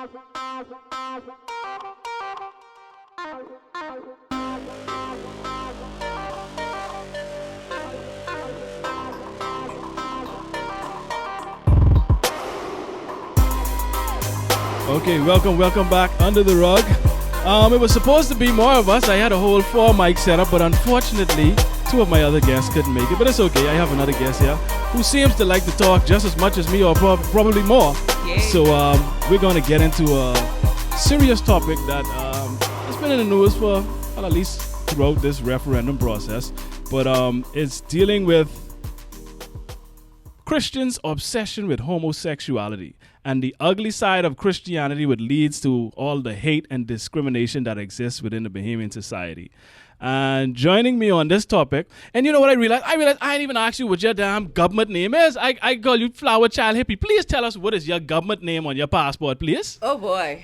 Okay, welcome back Under the Rug. It was supposed to be more of us. I had a whole 4 mic setup, but unfortunately, 2 of my other guests couldn't make it. But it's okay. I have another guest here who seems to like to talk just as much as me, or probably more. Yay. So we're going to get into a serious topic that has been in the news for, well, at least throughout this referendum process. But it's dealing with Christians' obsession with homosexuality and the ugly side of Christianity, which leads to all the hate and discrimination that exists within the Bahamian society. And joining me on this topic, and you know what I realized? I didn't even ask you what your damn government name is. I call you Flowerchild Hippie. Please tell us what is your government name on your passport, please. Oh boy.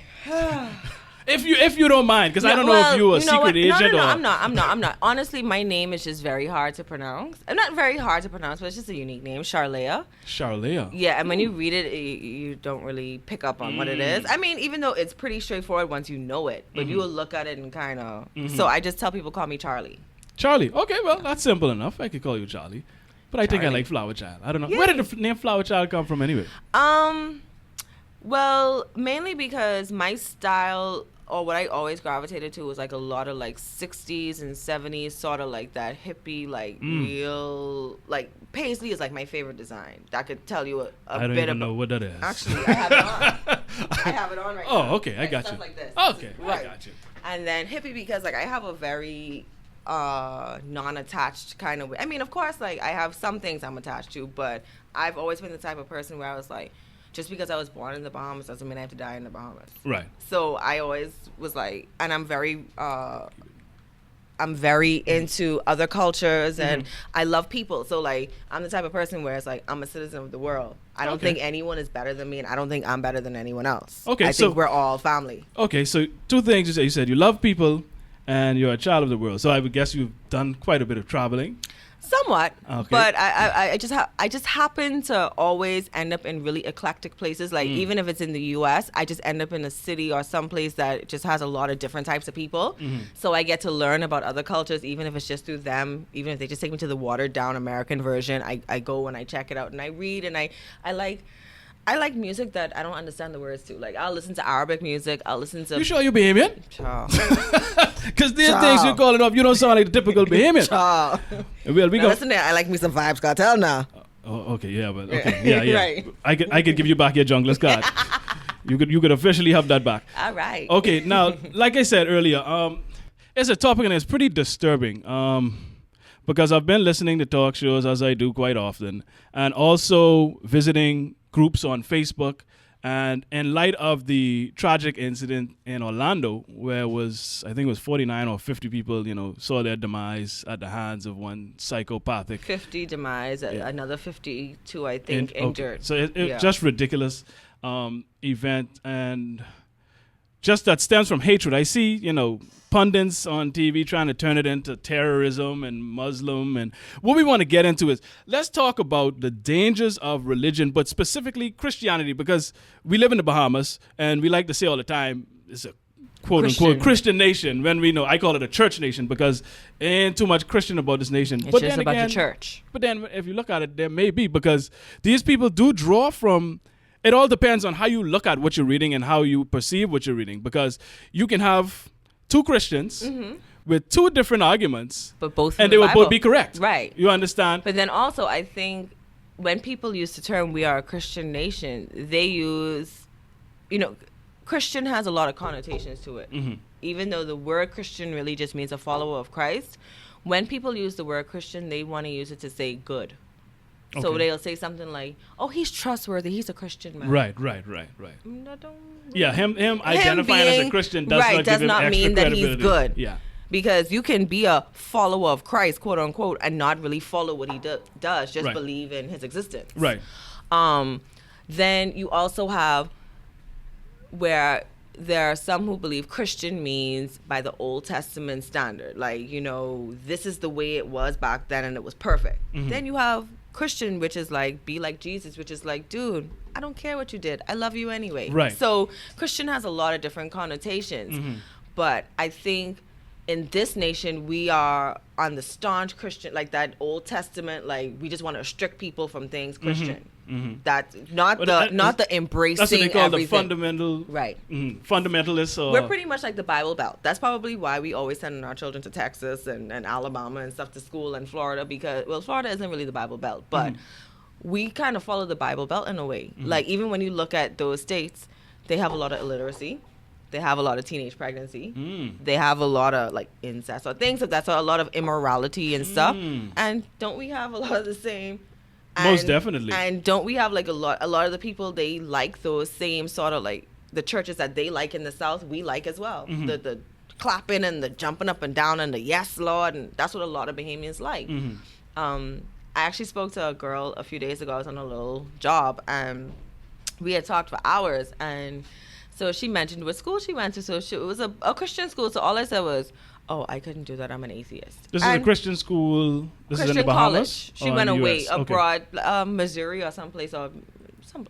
If you don't mind, because I don't know if you're a secret agent or... I'm not. Honestly, my name is just very hard to pronounce. Not very hard to pronounce, but it's just a unique name, Charlea. Charlea? Yeah, and when you read it, you don't really pick up on what it is. I mean, even though it's pretty straightforward once you know it, but you will look at it and kind of... So I just tell people, call me Charlie. Charlie. Okay, well, that's simple enough. I could call you Charlie. But I think I like Flowerchild. I don't know. Yeah. Where did the name Flowerchild come from anyway? Well, mainly because my style... or what I always gravitated to was like a lot of like 60s and 70s, sort of like that hippie, like real, like paisley is like my favorite design. I could tell you a bit about. I don't even know what that is. Actually, I have it on. I have it on right now. Oh, okay, I got you. Stuff like this. Okay, right. I got you. And then hippie because like I have a very non-attached kind of way. I mean, of course, like I have some things I'm attached to, but I've always been the type of person where I was like, just because I was born in the Bahamas doesn't mean I have to die in the Bahamas. Right. So I always was like, and I'm very into other cultures and I love people. So like, I'm the type of person where it's like, I'm a citizen of the world. I don't think anyone is better than me, and I don't think I'm better than anyone else. Okay, I think we're all family. Okay, so 2 things you said. You said you love people and you're a child of the world. So I would guess you've done quite a bit of traveling. Somewhat, okay. But I just happen to always end up in really eclectic places. Like even if it's in the U.S., I just end up in a city or some place that just has a lot of different types of people. So I get to learn about other cultures, even if it's just through them. Even if they just take me to the watered down American version, I go and I check it out and I read and I like music that I don't understand the words to. Like, I'll listen to Arabic music. I'll listen to... You sure you're Bahamian? Because there's things you're calling off. You don't sound like the typical Bahamian. Well, listen there. I like me some Vibes Cartel now. Oh, okay, yeah, but okay, yeah. Right. I could give you back your jungler's card. You could officially have that back. All right. Okay, now, like I said earlier, it's a topic and it's pretty disturbing. Because I've been listening to talk shows, as I do quite often, and also visiting groups on Facebook. And in light of the tragic incident in Orlando, where I think it was 49 or 50 people, saw their demise at the hands of one psychopathic. 50 demise, another 52, I think, injured. So it's just ridiculous event, and just that stems from hatred. I see, pundits on TV trying to turn it into terrorism and Muslim. And what we want to get into is, let's talk about the dangers of religion, but specifically Christianity, because we live in the Bahamas and we like to say all the time, it's a quote unquote Christian nation, when we know, I call it a church nation because ain't too much Christian about this nation. It's just about the church. But then if you look at it, there may be, because these people do draw from... It all depends on how you look at what you're reading and how you perceive what you're reading, because you can have 2 Christians with 2 different arguments, but both and they will both be correct. Right. You understand? But then also, I think when people use the term "we are a Christian nation," they use, Christian has a lot of connotations to it. Even though the word Christian really just means a follower of Christ, when people use the word Christian, they want to use it to say good. Okay. So they'll say something like, "Oh, he's trustworthy. He's a Christian man." Right. Yeah, him identifying as a Christian does not mean that he's good. Yeah. Because you can be a follower of Christ, quote unquote, and not really follow what he does, just believe in his existence. Right. Then you also have where there are some who believe Christian means by the Old Testament standard. Like, this is the way it was back then and it was perfect. Then you have Christian, which is like be like Jesus, which is like, dude, I don't care what you did, I love you anyway. Right. So Christian has a lot of different connotations, but I think in this nation we are on the staunch Christian, like that Old Testament, like we just want to restrict people from things Christian. That's not the embracing. That's what they call everything. the fundamental, right? Fundamentalists. Or We're pretty much like the Bible Belt. That's probably why we always send our children to Texas and Alabama and stuff to school, and Florida, because Florida isn't really the Bible Belt, but we kind of follow the Bible Belt in a way. Like even when you look at those states, they have a lot of illiteracy. They have a lot of teenage pregnancy. They have a lot of like incest or things of that. So a lot of immorality and stuff. And don't we have a lot of the same? Most definitely. And don't we have like a lot of the people, they like those same sort of like the churches that they like in the South, we like as well. The clapping and the jumping up and down and the yes Lord, and that's what a lot of Bahamians like. I actually spoke to a girl a few days ago. I was on a little job and we had talked for hours, and so she mentioned what school she went to. So it was a Christian school. So all I said was, oh, I couldn't do that, I'm an atheist. This is a Christian school. This is in the Bahamas? College. She went away abroad, Missouri or someplace, or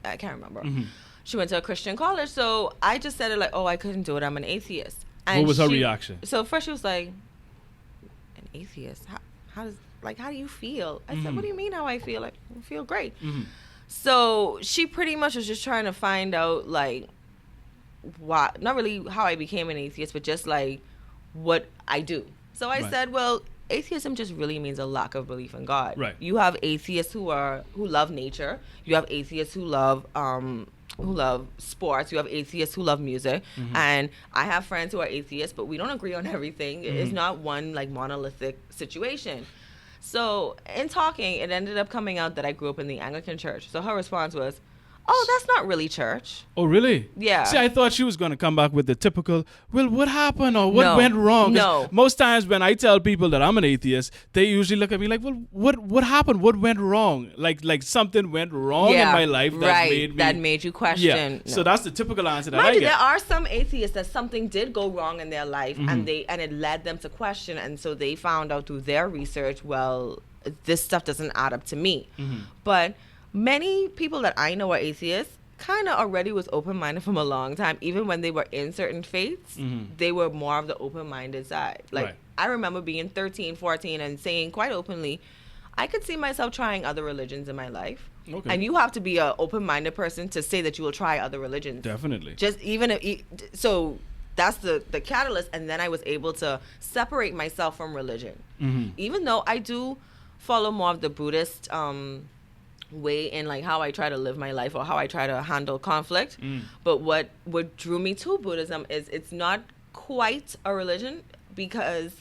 I can't remember. She went to a Christian college. So I just said it like, oh, I couldn't do it, I'm an atheist. And what was her reaction? So first she was like, an atheist? How do you feel? I said, what do you mean how I feel? Like, I feel great. So she pretty much was just trying to find out like why, not really how I became an atheist, but just like what I do. So I said, well, atheism just really means a lack of belief in God. Right. You have atheists who love nature. You have atheists who love sports. You have atheists who love music. And I have friends who are atheists, but we don't agree on everything. It's not one like monolithic situation. So in talking, it ended up coming out that I grew up in the Anglican church. So her response was, oh, that's not really church. Oh, really? Yeah. See, I thought she was going to come back with the typical, well, what happened or what went wrong? No. Most times when I tell people that I'm an atheist, they usually look at me like, well, what happened? What went wrong? Like something went wrong in my life that made you question. Yeah. No. So that's the typical answer that Mind I you, get. there are some atheists that something did go wrong in their life and it led them to question, and so they found out through their research, well, this stuff doesn't add up to me. But many people that I know are atheists kind of already was open-minded from a long time. Even when they were in certain faiths, they were more of the open-minded side. Like, I remember being 13, 14 and saying quite openly, I could see myself trying other religions in my life. Okay. And you have to be an open-minded person to say that you will try other religions. Definitely. Just even if, so that's the catalyst. And then I was able to separate myself from religion. Even though I do follow more of the Buddhist way in like how I try to live my life or how I try to handle conflict. But what drew me to Buddhism is it's not quite a religion, because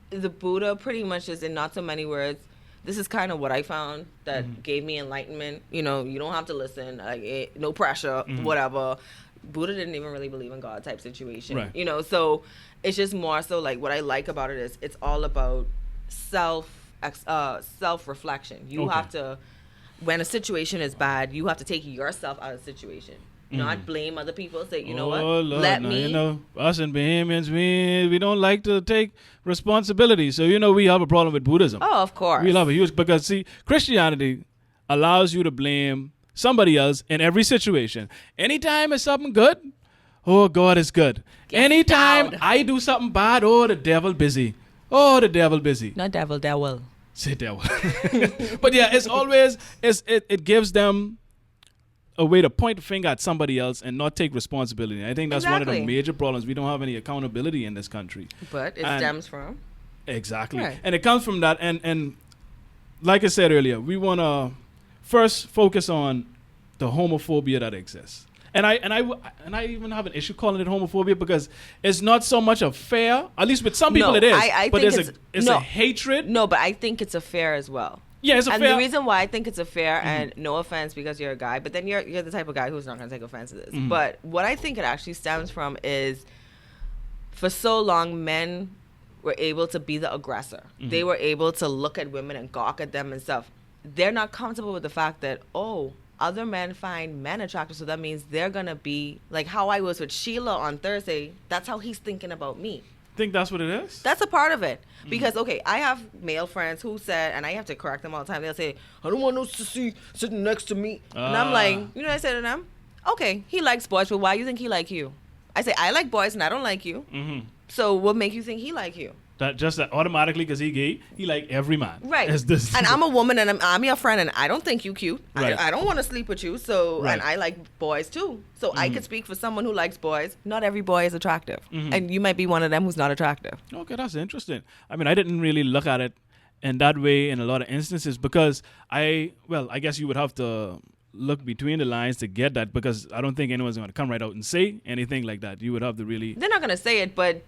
the Buddha pretty much is, in not so many words, this is kind of what I found that gave me enlightenment. You know, you don't have to listen, like no pressure, whatever. Buddha didn't even really believe in God type situation. Right. You know, so it's just more so like what I like about it is it's all about self-reflection. You have to, when a situation is bad, you have to take yourself out of the situation. Not blame other people. Say, you know what? Lord, let me. You know, us and Bahamians, we don't like to take responsibility. So, you know, we have a problem with Buddhism. Oh, of course. We love it huge because, see, Christianity allows you to blame somebody else in every situation. Anytime it's something good, oh, God is good. Anytime I do something bad, oh, the devil busy. Oh, the devil busy. Not devil. Say devil. But yeah, it's always, it gives them a way to point the finger at somebody else and not take responsibility. I think that's one of the major problems. We don't have any accountability in this country. But it stems from. Exactly. Right. And it comes from that. And like I said earlier, we want to first focus on the homophobia that exists. And I even have an issue calling it homophobia because it's not so much a fear. At least with some people it is. But it's a hatred. No, but I think it's a fear as well. Yeah, it's a fair. And the reason why I think it's a fair, and no offense because you're a guy, but then you're the type of guy who's not going to take offense to this. But what I think it actually stems from is, for so long, men were able to be the aggressor. They were able to look at women and gawk at them and stuff. They're not comfortable with the fact that, oh, other men find men attractive, so that means they're going to be, like how I was with Sheila on Thursday, that's how he's thinking about me. Think that's what it is? That's a part of it. Because, okay, I have male friends who said, and I have to correct them all the time, they'll say, I don't want no sissy sitting next to me. And I'm like, you know what I say to them? Okay, he likes boys, but why do you think he like you? I say, I like boys and I don't like you. So what make you think he like you? That just that automatically because he gay, he like every man. Right. And I'm a woman and I'm your friend and I don't think you cute. Right. I don't want to sleep with you. So, Right. and I like boys too. So I could speak for someone who likes boys. Not every boy is attractive. And you might be one of them who's not attractive. Okay, that's interesting. I mean, I didn't really look at it in that way in a lot of instances because I guess you would have to look between the lines to get that because I don't think anyone's going to come right out and say anything like that. You would have to really... They're not going to say it, but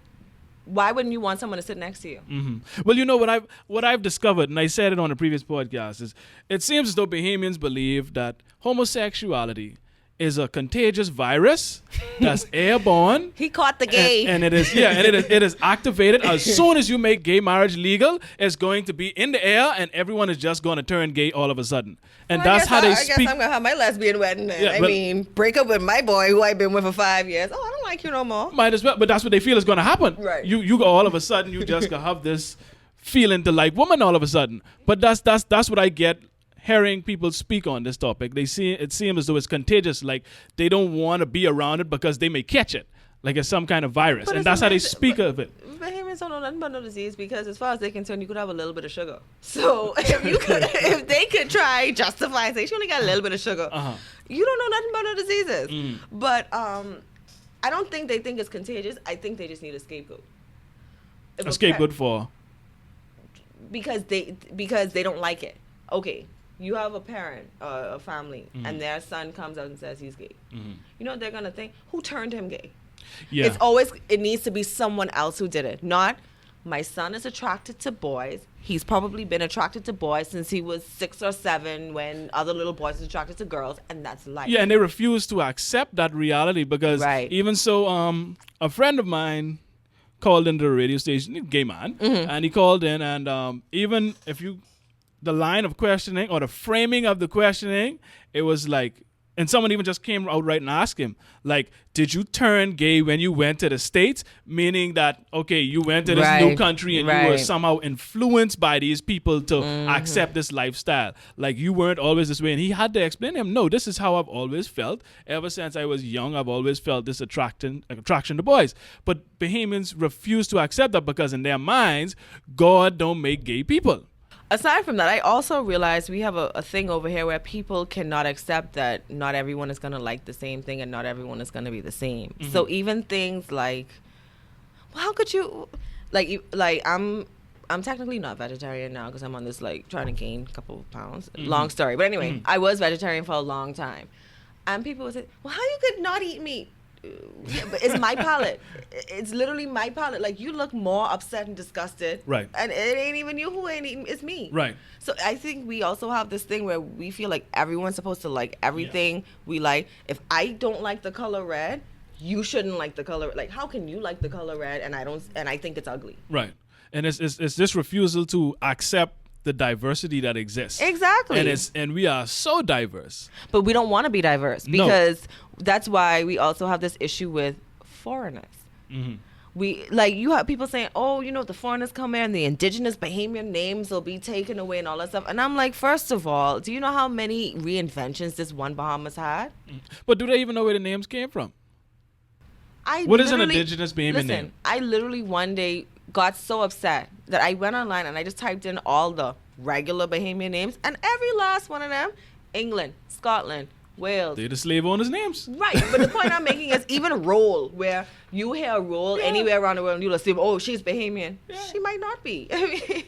why wouldn't you want someone to sit next to you? Well, you know what I've discovered, and I said it on a previous podcast, is it seems as though Bahamians believe that homosexuality is a contagious virus that's airborne. He caught the gay. And it is it is activated as soon as you make gay marriage legal. It's going to be in the air, and everyone is just going to turn gay all of a sudden. And Well, that's how they I speak. guess I'm gonna have my lesbian wedding. Then. Yeah, I but- mean, break up with my boy who I've been with for 5 years. Oh, I don't like you no more. Might as well, but that's what they feel is going to happen. Right. You all of a sudden you just gonna have this feeling to like woman all of a sudden. But that's what I get hearing people speak on this topic. It seems as though it's contagious. Like they don't want to be around it because they may catch it, like it's some kind of virus, But and it's that's how they amazing- speak of it. Bahamians don't know nothing about no disease because, as far as they're concerned, you could have a little bit of sugar. So if they could try justify and say she only got a little bit of sugar, you don't know nothing about no diseases. But I don't think they think it's contagious. I think they just need a scapegoat. If A scapegoat for because they don't like it. Okay, you have a parent, a family, and their son comes out and says he's gay. You know what they're gonna think? Who turned him gay? yeah. It needs to be someone else who did it. Not, my son is attracted to boys. He's probably been attracted to boys since he was 6 or 7 when other little boys were attracted to girls, and that's life. Yeah, and they refuse to accept that reality because Right. even so, a friend of mine called into the radio station, a gay man, and he called in, and even if the line of questioning or the framing of the questioning, it was like, and someone even just came outright and asked him, like, did you turn gay when you went to the States? Meaning that, okay, you went to this new Right. country and you were Right. somehow influenced by these people to accept this lifestyle. Like, you weren't always this way. And he had to explain to him, no, this is how I've always felt. Ever since I was young, I've always felt this attraction to boys. But Bahamians refuse to accept that because in their minds, God don't make gay people. Aside from that, I also realized we have a thing over here where people cannot accept that not everyone is going to like the same thing and not everyone is going to be the same. So even things like, well, how could you, I'm technically not vegetarian now because I'm on this, like, trying to gain a couple of pounds. Long story. But anyway, I was vegetarian for a long time. And people would say, well, how you could not eat meat? Yeah, but it's my palate. It's literally my palate. Like, you look more upset and disgusted. Right. And it ain't even you who ain't eating, it's me. Right. So I think we also have this thing where we feel like everyone's supposed to like everything we like. If I don't like the color red, you shouldn't like the color. Like, how can you like the color red and I think it's ugly? Right. And it's this refusal to accept the diversity that exists. Exactly. And we are so diverse. But we don't want to be diverse No. because that's why we also have this issue with foreigners. You have people saying, oh, you know, the foreigners come here and the indigenous Bahamian names will be taken away and all that stuff. And I'm like, first of all, do you know how many reinventions this one Bahamas had? But do they even know where the names came from? What is an indigenous Bahamian name? I literally one day got so upset that I went online and I just typed in all the regular Bahamian names, and every last one of them, England, Scotland, Wales. They're the slave owners' names. Right, but the point I'm making is even roll, where you hear a roll anywhere around the world and you'll assume, oh, she's Bahamian. She might not be.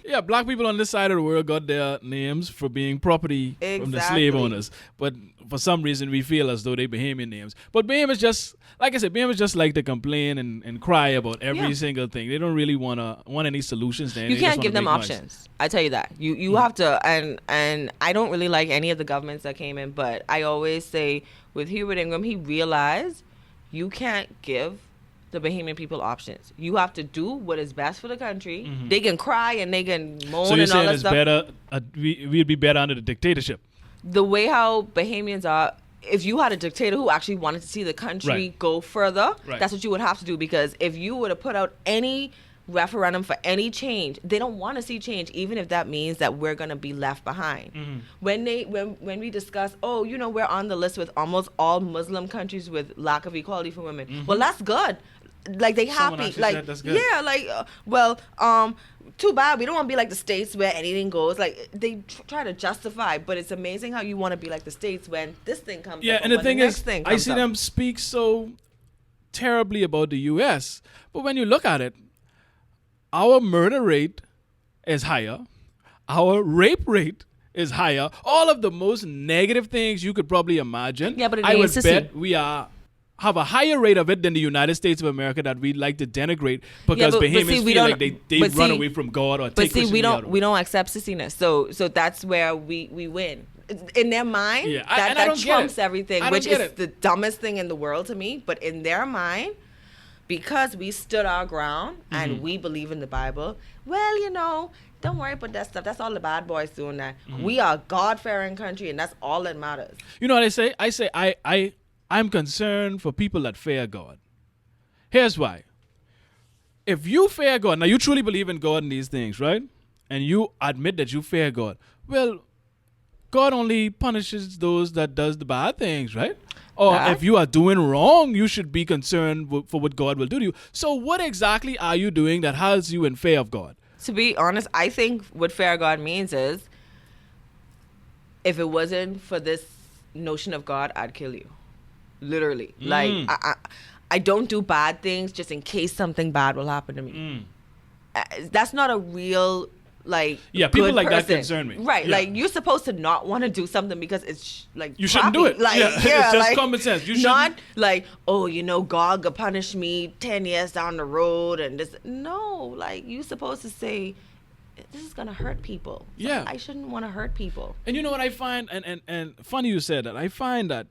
Yeah, black people on this side of the world got their names for being property from the slave Exactly. owners. But for some reason, we feel as though they're Bahamian names. But Bahamians just, like I said, Bahamians just like to complain and cry about every single thing. They don't really want any solutions. There. You They can't just give wanna them make noise. options. I tell you that. You have to, and I don't really like any of the governments that came in, but I always say with Hubert Ingram, he realized you can't give the Bahamian people options. You have to do what is best for the country. They can cry and they can moan So you're and all saying that it's stuff. better, we'd be better under the dictatorship. The way how Bahamians are, if you had a dictator who actually wanted to see the country go further, that's what you would have to do. Because if you were to put out any referendum for any change, they don't want to see change, even if that means that we're going to be left behind. When we discuss, we're on the list with almost all Muslim countries with lack of equality for women. Well, that's good. Like, they happy. Like, that's good. Yeah, like, too bad we don't want to be like the States where anything goes. Like, they try to justify, but it's amazing how you want to be like the States when this thing comes up. Yeah, and the thing is, I see them speak so terribly about the U.S., but when you look at it, our murder rate is higher. Our rape rate is higher. All of the most negative things you could probably imagine. Yeah, but I would bet we have a higher rate of it than the United States of America that we like to denigrate because Bahamians feel like they run away from God or take Christianity out of it. We don't accept sissiness. So that's where we win. In their mind, that trumps everything, which is the dumbest thing in the world to me. But in their mind, because we stood our ground and we believe in the Bible, don't worry about that stuff. That's all the bad boys doing that. We are a God-fearing country, and that's all that matters. You know what I say? I say I'm concerned for people that fear God. Here's why. If you fear God, now you truly believe in God and these things, right? And you admit that you fear God. Well, God only punishes those that does the bad things, right? Or if you are doing wrong, you should be concerned for what God will do to you. So what exactly are you doing that has you in fear of God? To be honest, I think what fear of God means is, if it wasn't for this notion of God, I'd kill you. Literally. Like, I don't do bad things just in case something bad will happen to me. That's not a real... people like that concern me. Right, you're supposed to not want to do something because it's you shouldn't do it. It's just common sense. You not God could punish me 10 years down the road and this. No, you're supposed to say, this is gonna hurt people. So I shouldn't want to hurt people. And you know what I find, and funny you said that. I find that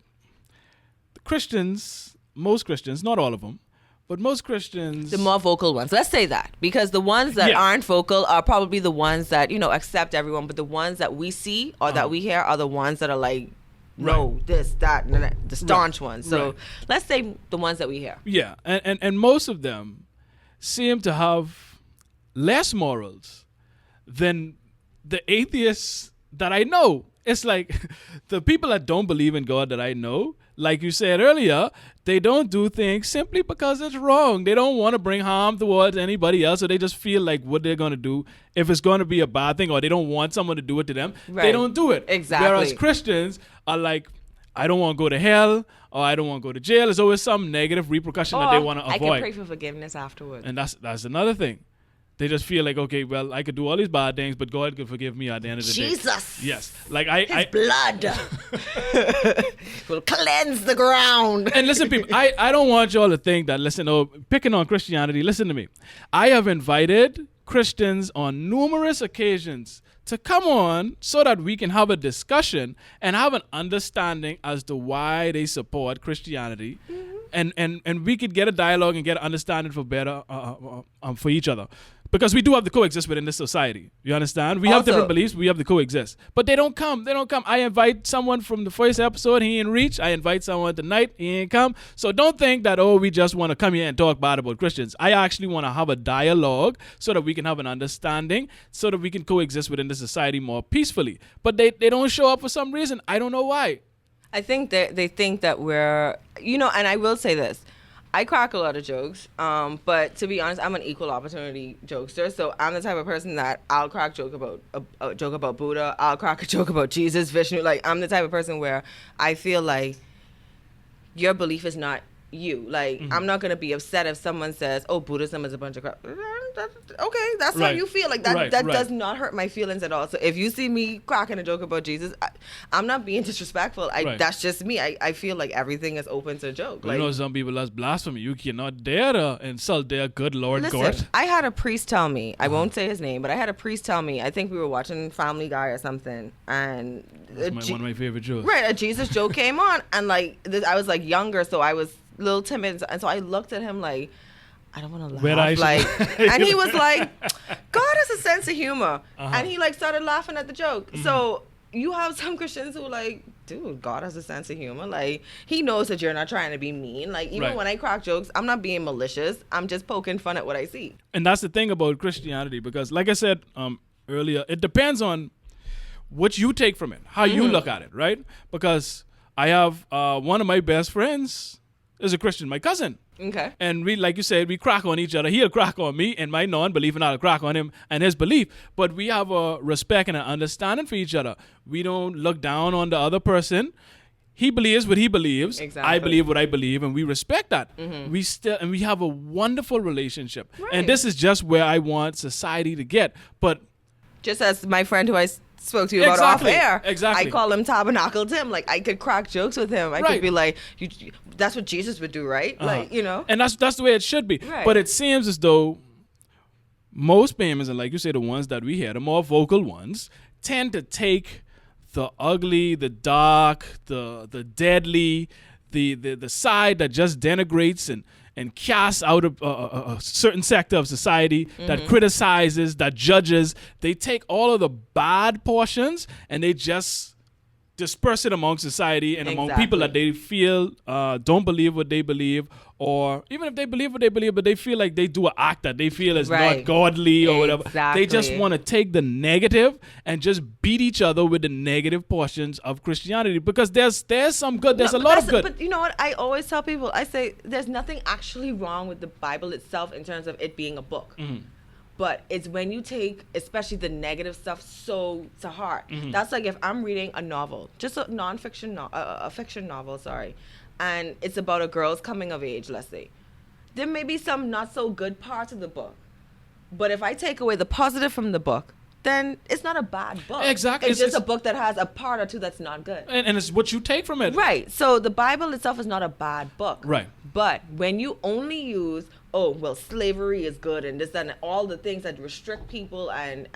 Christians, most Christians, not all of them, but most Christians... The more vocal ones. Let's say that. Because the ones that aren't vocal are probably the ones that, accept everyone. But the ones that we see or that we hear are the ones that are like, no, this, that, and that, the staunch ones. So let's say the ones that we hear. Yeah. And most of them seem to have less morals than the atheists that I know. It's like the people that don't believe in God that I know, like you said earlier, they don't do things simply because it's wrong. They don't want to bring harm towards anybody else, or they just feel like what they're going to do, if it's going to be a bad thing, or they don't want someone to do it to them, they don't do it. Exactly. Whereas Christians are like, I don't want to go to hell, or I don't want to go to jail. There's always some negative repercussion that they want to avoid. I can pray for forgiveness afterwards. And that's another thing. They just feel like, okay, well, I could do all these bad things, but God could forgive me at the end of the day. Jesus. Yes. Like His blood will cleanse the ground. And listen, people, I don't want y'all to think that, picking on Christianity, listen to me. I have invited Christians on numerous occasions to come on so that we can have a discussion and have an understanding as to why they support Christianity. And we could get a dialogue and get an understanding for better for each other. Because we do have to coexist within this society. You understand? We have different beliefs. We have to coexist. But they don't come. I invite someone from the first episode. He ain't reach. I invite someone tonight. He ain't come. So don't think that, we just want to come here and talk bad about Christians. I actually want to have a dialogue so that we can have an understanding, so that we can coexist within the society more peacefully. But they don't show up for some reason. I don't know why. I think that they think that we're, and I will say this. I crack a lot of jokes, but to be honest, I'm an equal opportunity jokester. So I'm the type of person that I'll crack joke about a joke about Buddha. I'll crack a joke about Jesus, Vishnu. Like, I'm the type of person where I feel like your belief is not you. Like, I'm not going to be upset if someone says, Buddhism is a bunch of crap. Okay, that's how you feel. Like, that does not hurt my feelings at all. So if you see me cracking a joke about Jesus, I'm not being disrespectful. That's just me. I feel like everything is open to joke. Like, some people, that's blasphemy. You cannot dare to insult their good Lord God. I had a priest tell me, I won't say his name, but I had a priest tell me, I think we were watching Family Guy or something, and one of my favorite jokes. Right, a Jesus joke came on, and I was like younger, so I was a little timid, and so I looked at him like, I don't want to laugh. And he was like, God has a sense of humor. And he started laughing at the joke. So you have some Christians who dude, God has a sense of humor. Like, he knows that you're not trying to be mean. Like, even Right. when I crack jokes, I'm not being malicious. I'm just poking fun at what I see. And that's the thing about Christianity, because like I said earlier, it depends on what you take from it, how you look at it, right? Because I have one of my best friends is a Christian, my cousin. Okay. And we, like you said, we crack on each other. He'll crack on me and my non-belief, and I'll crack on him and his belief. But we have a respect and an understanding for each other. We don't look down on the other person. He believes what he believes. Exactly. I believe what I believe, and we respect that. We have a wonderful relationship. Right. And this is just where I want society to get. But Just as my friend who I spoke to you about off air. Exactly. I call him Tabernacle Tim. Like, I could crack jokes with him. I could be like, that's what Jesus would do, right? Like, you know. And that's the way it should be. Right. But it seems as though most payments, and like you say, the ones that we hear, the more vocal ones, tend to take the ugly, the dark, the deadly, the side that just denigrates and casts out a certain sector of society, that criticizes, that judges. They take all of the bad portions and they just disperse it among society and among people that they feel don't believe what they believe, or even if they believe what they believe, but they feel like they do an act that they feel is not godly or whatever. They just want to take the negative and just beat each other with the negative portions of Christianity, because there's some good, there's a lot of good. But you know what? I always tell people, I say there's nothing actually wrong with the Bible itself in terms of it being a book. But it's when you take, especially the negative stuff, so to heart. That's like if I'm reading a novel, just a nonfiction, a fiction novel, and it's about a girl's coming of age, let's say. There may be some not so good parts of the book. But if I take away the positive from the book, then it's not a bad book. Exactly. It's just a book that has a part or two that's not good. And it's what you take from it. Right. So the Bible itself is not a bad book. Right. But when you only use, oh, well, slavery is good and this and all the things that restrict people and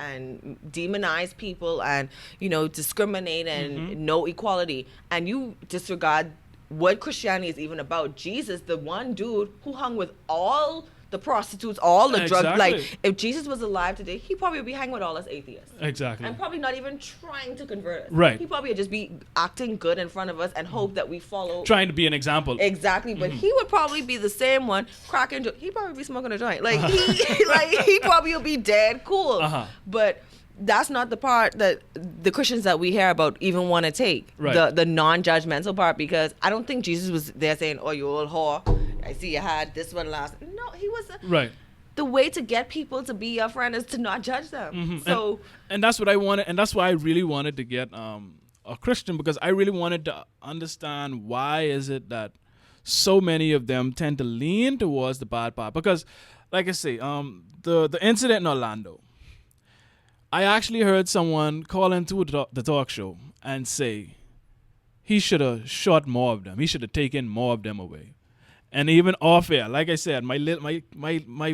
demonize people and, you know, discriminate and no equality, and you disregard what Christianity is even about. Jesus, the one dude who hung with all the prostitutes, all the drugs. Like, if Jesus was alive today, he probably would be hanging with all us atheists. Exactly. And probably not even trying to convert us. Right. He probably would just be acting good in front of us and hope that we follow. Trying to be an example. Exactly. But he would probably be the same one cracking. He'd probably be smoking a joint. Like, he probably would be dead cool. But that's not the part that the Christians that we hear about even want to take. Right. The non-judgmental part, because I don't think Jesus was there saying, oh, you old whore, I see you had this one last. No, he was. Right. The way to get people to be your friend is to not judge them. So, and that's what I wanted, and that's why I really wanted to get a Christian, because I really wanted to understand why is it that so many of them tend to lean towards the bad part. Because, like I say, the incident in Orlando, I actually heard someone call into the talk show and say he should have shot more of them. He should have taken more of them away. And even off air, like I said, my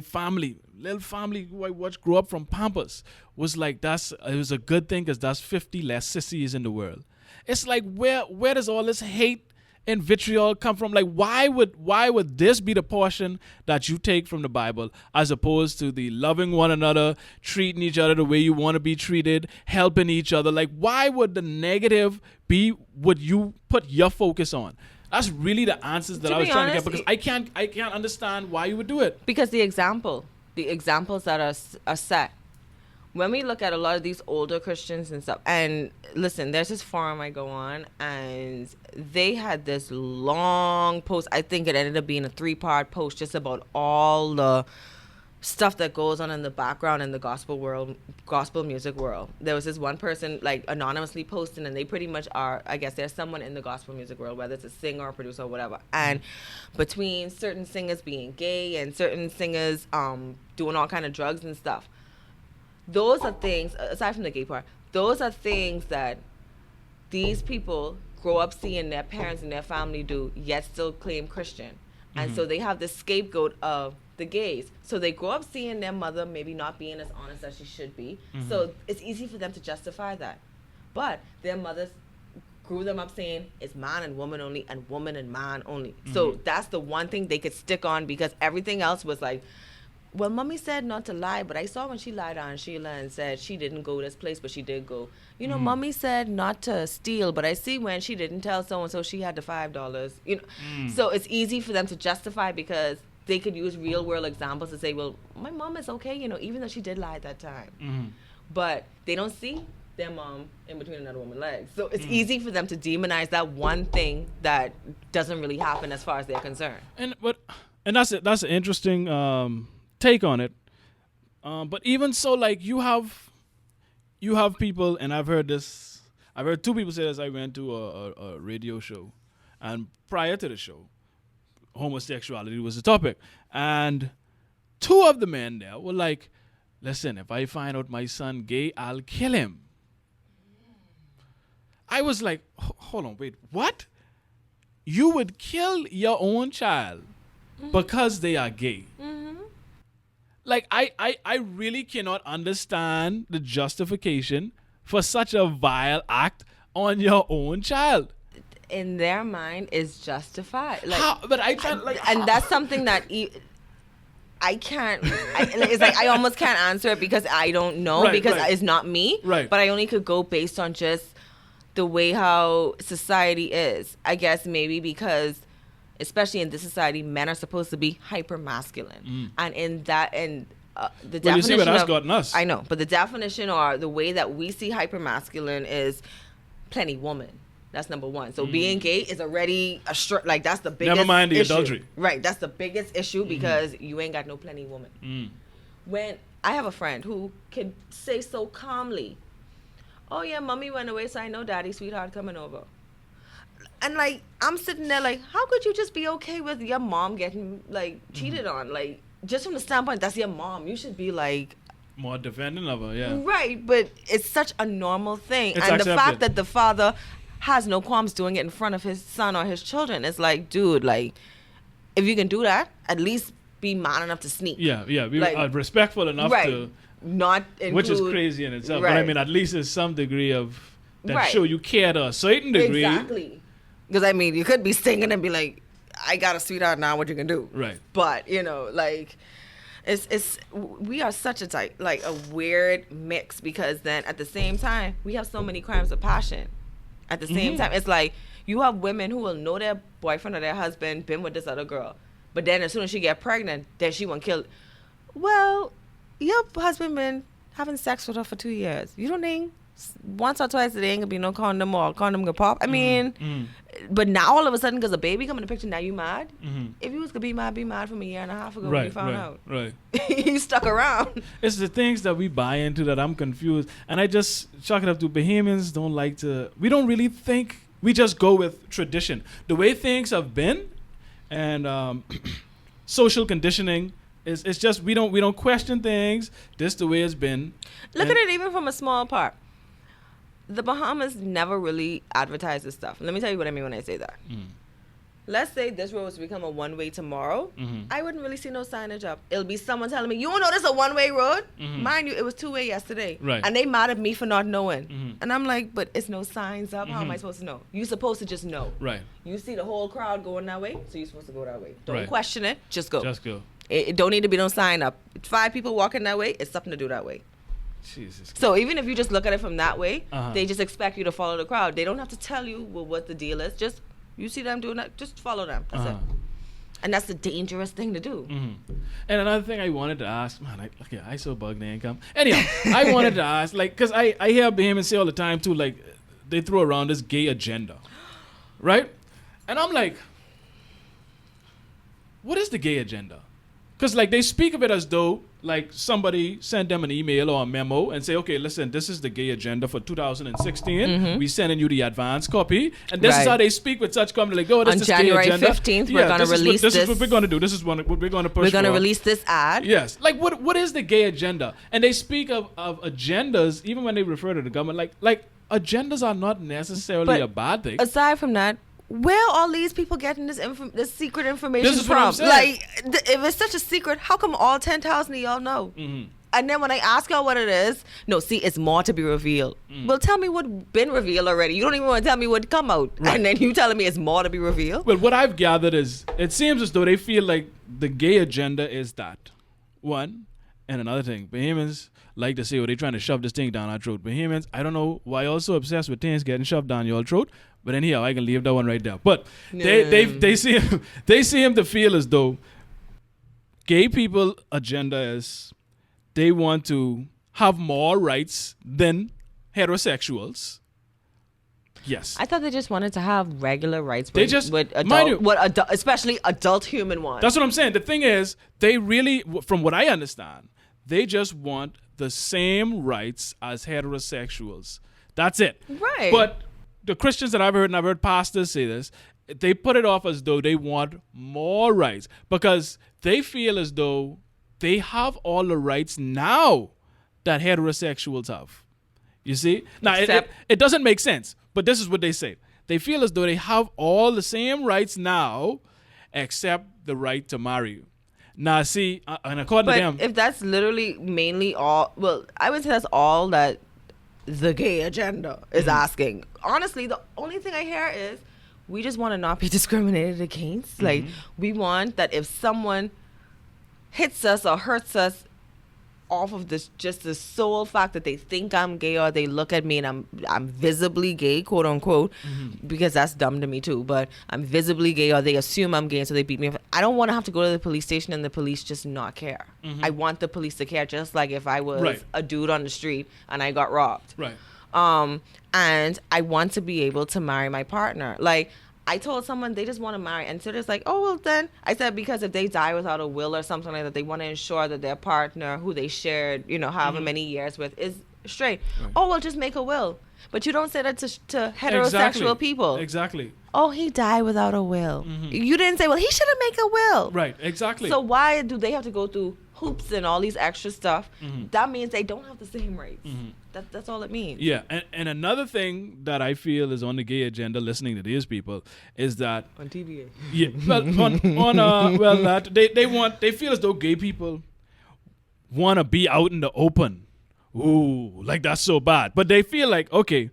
family, little family who I watched grow up from Pampas, was like, it was a good thing because that's 50 less sissies in the world. It's like, where does all this hate and vitriol come from? Like, why would this be the portion that you take from the Bible, as opposed to the loving one another, treating each other the way you want to be treated, helping each other? Like, why would the negative be what you put your focus on? That's really the answers that I was trying to get, because I can't understand why you would do it. Because the examples that are set. When we look at a lot of these older Christians and stuff, and listen, there's this forum I go on, and they had this long post. I think it ended up being a 3-part post just about all the stuff that goes on in the background in the gospel music world. There was this one person like anonymously posting, and they pretty much are, I guess there's someone in the gospel music world, whether it's a singer or producer or whatever, and between certain singers being gay and certain singers doing all kind of drugs and stuff, those are things, aside from the gay part, those are things that these people grow up seeing their parents and their family do, yet still claim Christian. And so they have this scapegoat of the gays. So they grow up seeing their mother maybe not being as honest as she should be. So it's easy for them to justify that. But their mothers grew them up saying it's man and woman only, and woman and man only. So that's the one thing they could stick on, because everything else was like, well, mommy said not to lie, but I saw when she lied on Sheila and said she didn't go this place, but she did go. You know, mommy said not to steal, but I see when she didn't tell someone, so she had the $5. You know, so it's easy for them to justify because they could use real world examples to say, well, my mom is okay, you know, even though she did lie at that time. But they don't see their mom in between another woman's legs. So it's easy for them to demonize that one thing that doesn't really happen as far as they're concerned. And that's it. That's an interesting take on it. But even so, like you have people, and I've heard two people say this. I went to a radio show, and prior to the show, homosexuality was the topic, and two of the men there were like, listen, if I find out my son gay, I'll kill him. I was like, hold on, wait, what? You would kill your own child because they are gay? Like, I really cannot understand the justification for such a vile act on your own child. In their mind, is justified. Like, how? But I can't, like, and that's something that I can't. It's like I almost can't answer it because I don't know because it's not me. Right. But I only could go based on just the way how society is. I guess maybe because, especially in this society, men are supposed to be hyper masculine, and in that the definition. You see what that's gotten us. I know, but the definition or the way that we see hyper masculine is plenty woman. That's number one. So being gay is already like that's the biggest. Never mind the issue. adultery. Right, that's the biggest issue because you ain't got no plenty woman. When I have a friend who can say so calmly, "Oh yeah, mommy went away, so I know daddy sweetheart coming over." And like I'm sitting there like, how could you just be okay with your mom getting like cheated on? Like just from the standpoint that's your mom, you should be like more defending of her, yeah. Right, but it's such a normal thing, It's and accepted. the fact that the father has no qualms doing it in front of his son or his children, it's like, dude, like if you can do that, at least be man enough to sneak. Yeah, be like, respectful enough to not include, which is crazy in itself. Right. But I mean, at least there's some degree of that Right. show you care to a certain degree. Exactly. Because I mean, you could be singing and be like, I got a sweetheart now, what you can do. Right. But, you know, like we are such a weird mix because then at the same time, we have so many crimes of passion. At the same time, it's like you have women who will know their boyfriend or their husband been with this other girl. But then as soon as she get pregnant, then she won't kill. Well, your husband been having sex with her for 2 years. You don't think once or twice there ain't gonna be no condom or condom gonna pop? I mean, but now all of a sudden, because a baby come in the picture, now you mad? If you was gonna be mad from a year and a half ago when you found out. Right. You stuck around. It's the things that we buy into that I'm confused. And I just chalk it up to Bahamians don't like to, we don't really think, we just go with tradition. The way things have been and social conditioning is it's just we don't question things. This the way it's been. Look at it even from a small part. The Bahamas never really advertise this stuff. Let me tell you what I mean when I say that. Let's say this road was to become a one-way tomorrow. I wouldn't really see no signage up. It'll be someone telling me, you don't know this is a one-way road? Mind you, it was two-way yesterday. Right. And they mad at me for not knowing. And I'm like, but it's no signs up. How am I supposed to know? You're supposed to just know. Right. You see the whole crowd going that way, so you're supposed to go that way. Don't Right. question it. Just go. Just go. It don't need to be no sign up. 5 people walking that way, it's something to do that way. Jesus. So even if you just look at it from that way, Uh-huh. they just expect you to follow the crowd. They don't have to tell you what the deal is. Just you see them doing that, just follow them. That's it. And that's the dangerous thing to do. And another thing I wanted to ask, man, I so bugged the income. Anyhow, I wanted to ask, like, because I hear Bahamians say all the time too, like, they throw around this gay agenda, right? And I'm like, what is the gay agenda? Because, like, they speak of it as though, like, somebody sent them an email or a memo and say, okay, listen, this is the gay agenda for 2016. We sending you the advance copy. And this is Right. how they speak with such company. Like, oh, this On is January gay agenda. 15th, we're gonna release This is this. what we're going to do. This is what we're going to push We're going to for. release this ad. Yes. Like, what is the gay agenda? And they speak of agendas, even when they refer to the government. Like agendas are not necessarily But a bad thing. Aside from that, where are all these people getting this secret information This is what I'm from? saying. Like, if it's such a secret, how come all 10,000 of y'all know? And then when I ask y'all what it is, no, see, it's more to be revealed. Well, tell me what been revealed already. You don't even want to tell me what come out. Right. And then you telling me it's more to be revealed? Well, what I've gathered is it seems as though they feel like the gay agenda is that One, and another thing, Bahamians like to say, "Oh, they trying to shove this thing down our throat." Bahamians, I don't know why y'all so obsessed with things getting shoved down your throat, but anyhow, I can leave that one right there. But they see him to feel as though gay people agenda is they want to have more rights than heterosexuals. Yes. I thought they just wanted to have regular rights especially adult human ones. That's what I'm saying. The thing is, they really, from what I understand, they just want the same rights as heterosexuals. That's it. Right. But the Christians that I've heard, and I've heard pastors say this, they put it off as though they want more rights because they feel as though they have all the rights now that heterosexuals have. You see? Now, it doesn't make sense, but this is what they say. They feel as though they have all the same rights now except the right to marry you. Now, see, and according to them... But if that's literally mainly all... Well, I would say that's all that the gay agenda is asking. Honestly, the only thing I hear is we just want to not be discriminated against. Like, we want that if someone hits us or hurts us off of this, just the sole fact that they think I'm gay or they look at me and I'm visibly gay, quote unquote, because that's dumb to me too, but I'm visibly gay or they assume I'm gay, so they beat me up. I don't want to have to go to the police station and the police just not care. I want the police to care, just like if I was a dude on the street and I got robbed. Right. And I want to be able to marry my partner. Like, I told someone they just want to marry, and so it's like, oh, well then, I said, because if they die without a will or something like that, they want to ensure that their partner, who they shared, however many years with, is straight. Right. Oh, well, just make a will. But you don't say that to heterosexual people. Exactly. Oh, he died without a will. You didn't say, well, he shouldn't make a will. Right, exactly. So why do they have to go through hoops and all these extra stuff? That means they don't have the same rights. That's all it means. Yeah, and another thing that I feel is on the gay agenda, listening to these people, is that on TVA. Yeah, they feel as though gay people want to be out in the open. Ooh, like that's so bad. But they feel like, okay,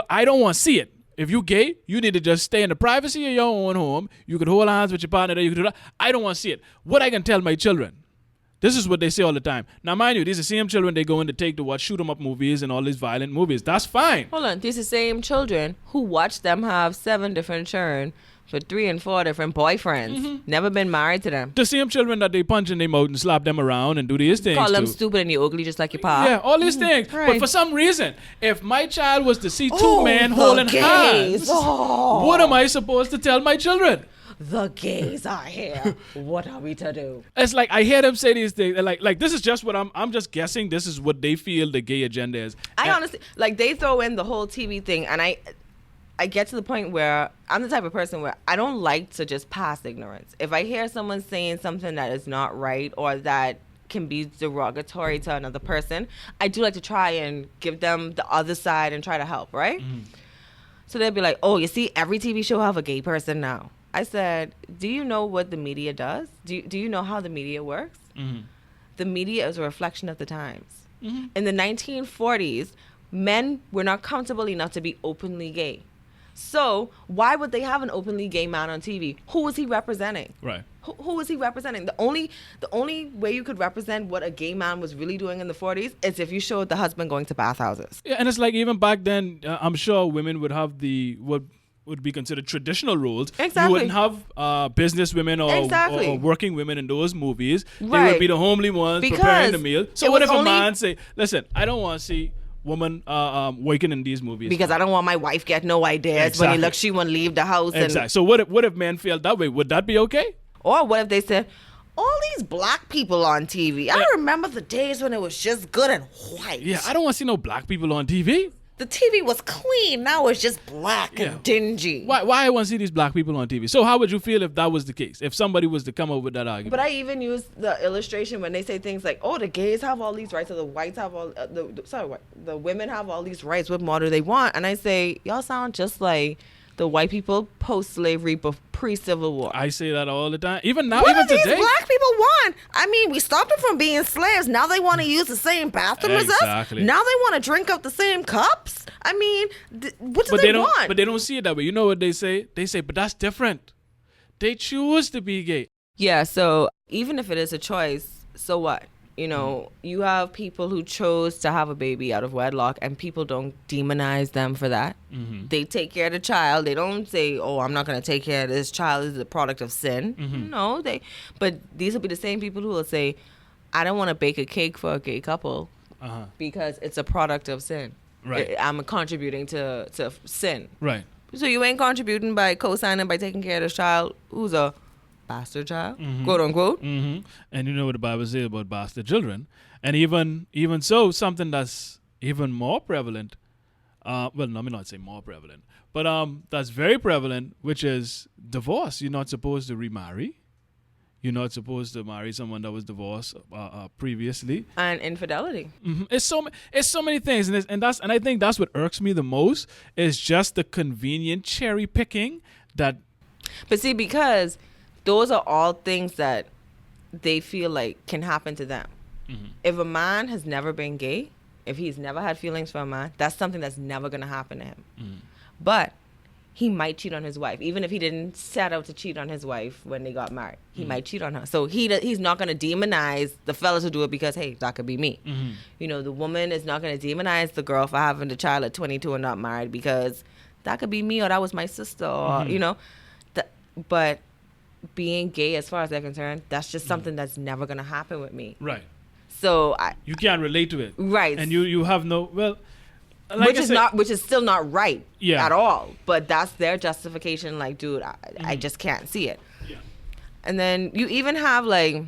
I don't want to see it. If you gay, you need to just stay in the privacy of your own home. You could hold hands with your partner. You could do that. I don't want to see it. What I can tell my children. This is what they say all the time. Now, mind you, these are the same children they go in to take to watch shoot-'em-up movies and all these violent movies. That's fine. Hold on. These are the same children who watch them have 7 different children for 3 and 4 different boyfriends. Never been married to them. The same children that they punch in their mouth and slap them around and do these things. Call them stupid and you ugly just like your pop. Yeah, all these things. Right. But for some reason, if my child was to see 2 men holding hands, what am I supposed to tell my children? The gays are here. What are we to do? It's like I hear them say these things. Like this is just what I'm just guessing. This is what they feel the gay agenda is. I honestly, like, they throw in the whole TV thing, and I get to the point where I'm the type of person where I don't like to just pass ignorance. If I hear someone saying something that is not right or that can be derogatory to another person, I do like to try and give them the other side and try to help, right? So they'll be like, oh, you see, every TV show have a gay person now. I said, do you know what the media does? Do you know how the media works? The media is a reflection of the times. In the 1940s, men were not comfortable enough to be openly gay. So why would they have an openly gay man on TV? Who was he representing? Right. Who was he representing? The only way you could represent what a gay man was really doing in the 40s is if you showed the husband going to bathhouses. Yeah, and it's like even back then, I'm sure women would have what would be considered traditional roles. Exactly. You wouldn't have business women or working women in those movies. Right. They would be the homely ones preparing the meal. So what if a man say, listen, I don't want to see woman working in these movies. Because I don't want my wife get no ideas. Exactly. When he looks, she won't leave the house. Exactly. So what if men feel that way? Would that be okay? Or what if they said, all these black people on TV. I remember the days when it was just good and white. Yeah, I don't want to see no black people on TV. The TV was clean. Now it's just black and dingy. Why I want to see these black people on TV? So how would you feel if that was the case? If somebody was to come up with that argument? But I even use the illustration when they say things like, "Oh, the gays have all these rights, or the whites have all the women have all these rights. What more do they want?" And I say, y'all sound just like the white people post-slavery, but pre-Civil War. I say that all the time. Even now, what even do today. These black people want? I mean, we stopped them from being slaves. Now they want to use the same bathroom as us. Now they want to drink out the same cups. I mean, what do they want? But they don't see it that way. You know what they say? They say, but that's different. They choose to be gay. Yeah, so even if it is a choice, so what? You know, you have people who chose to have a baby out of wedlock, and people don't demonize them for that. Mm-hmm. They take care of the child. They don't say, "Oh, I'm not going to take care of this child. This is a product of sin." Mm-hmm. No, but these will be the same people who will say, "I don't want to bake a cake for a gay couple because it's a product of sin. Right. I'm contributing to sin." Right. So you ain't contributing by co-signing, by taking care of this child who's a bastard child, quote unquote. Mm-hmm. And you know what the Bible says about bastard children. And even so, something that's even more prevalent, well, let me not say more prevalent, but that's very prevalent, which is divorce. You're not supposed to remarry. You're not supposed to marry someone that was divorced previously. And infidelity. Mm-hmm. It's so many things, and I think that's what irks me the most is just the convenient cherry picking that. But see, because those are all things that they feel like can happen to them. Mm-hmm. If a man has never been gay, if he's never had feelings for a man, that's something that's never going to happen to him. Mm-hmm. But he might cheat on his wife, even if he didn't set out to cheat on his wife when they got married. He might cheat on her. So he's not going to demonize the fellas who do it because, hey, that could be me. Mm-hmm. You know, the woman is not going to demonize the girl for having the child at 22 and not married because that could be me or that was my sister or, you know. But being gay, as far as they're concerned, that's just something that's never going to happen with me. Right. So you can't relate to it. Right. And you have no, well, like which is still not right at all. But that's their justification. Like, dude, I just can't see it. Yeah. And then you even have like,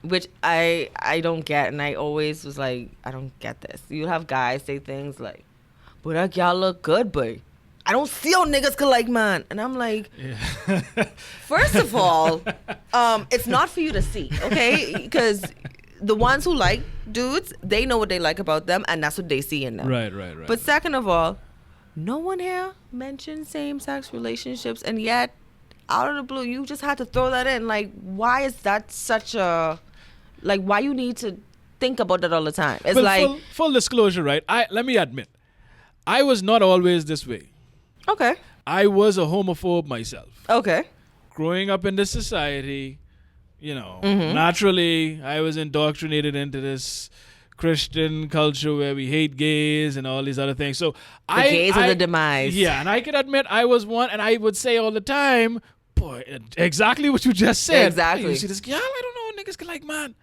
which I don't get, and I always was like, I don't get this. You have guys say things like, "But that y'all look good, but I don't see how niggas could like man." And I'm like, first of all, it's not for you to see, okay? Because the ones who like dudes, they know what they like about them, and that's what they see in them. Right. But second of all, no one here mentioned same-sex relationships, and yet, out of the blue, you just had to throw that in. Like, why is that such a... Like, why you need to think about that all the time? It's like... Full disclosure, right? Let me admit, I was not always this way. Okay. I was a homophobe myself. Okay. Growing up in this society... You know, naturally, I was indoctrinated into this Christian culture where we hate gays and all these other things. So gays are the demise. Yeah, and I can admit I was one, and I would say all the time, boy, exactly what you just said. Exactly. Hey, you see this girl? I don't know, niggas can like man.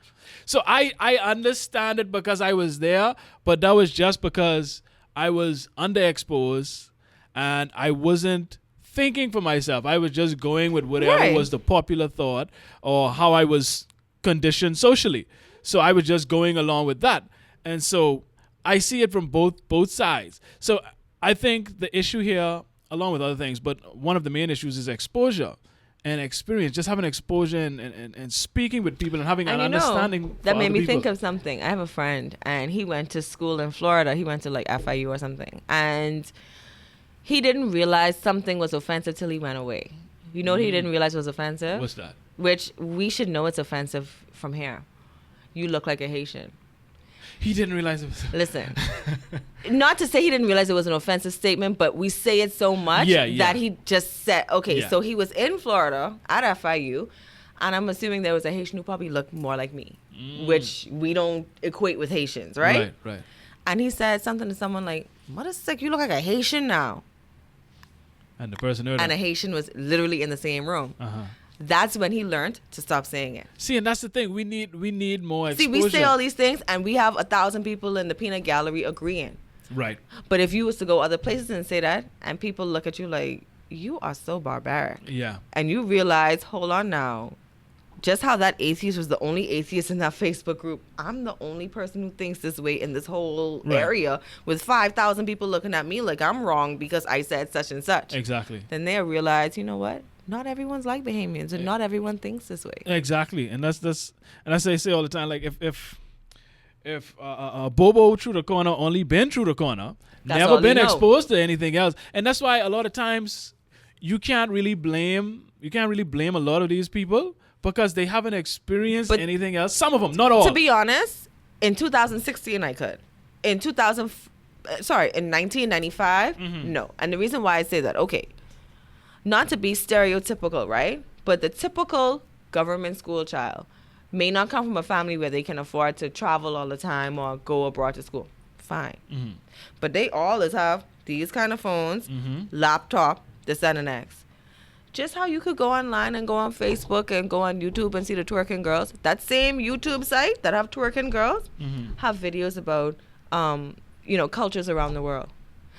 So I understand it because I was there, but that was just because I was underexposed and I wasn't thinking for myself. I was just going with whatever was the popular thought or how I was conditioned socially. So I was just going along with that. And so I see it from both sides. So I think the issue here, along with other things, but one of the main issues is exposure and experience, just having exposure and speaking with people and having an understanding. That made me think of something. I have a friend and he went to school in Florida. He went to like FIU or something. And he didn't realize something was offensive till he went away. You know what he didn't realize was offensive? What's that? Which we should know it's offensive from here. You look like a Haitian. He didn't realize it was... Listen, not to say he didn't realize it was an offensive statement, but we say it so much that he just said, okay, so he was in Florida at FIU, and I'm assuming there was a Haitian who probably looked more like me, which we don't equate with Haitians, right? Right. And he said something to someone like, "Mother sick, you look like a Haitian now." And the person heard and a Haitian was literally in the same room. That's when he learned to stop saying it. See, and that's the thing. We need more exposure. See, we say all these things, and we have 1,000 people in the peanut gallery agreeing. Right. But if you was to go other places and say that, and people look at you like, you are so barbaric. Yeah. And you realize, hold on now, just how that atheist was the only atheist in that Facebook group. I'm the only person who thinks this way in this whole area with 5,000 people looking at me like I'm wrong because I said such and such. Exactly. Then they'll realize, you know what? Not everyone's like Bahamians, and not everyone thinks this way. Exactly, and that's and that's what I say all the time. Like if Bobo through the corner only been through the corner, never been exposed to anything else, and that's why a lot of times you can't really blame a lot of these people because they haven't experienced anything else. Some of them, not all. To be honest, in 2016 I could. In 1995, no. And the reason why I say that, okay. Not to be stereotypical, right? But the typical government school child may not come from a family where they can afford to travel all the time or go abroad to school. Fine. Mm-hmm. But they always have these kind of phones, Mm-hmm. laptop, this and the next. Just how you could go online and go on Facebook and go on YouTube and see the twerking girls. That same YouTube site that have twerking girls Mm-hmm. have videos about, cultures around the world.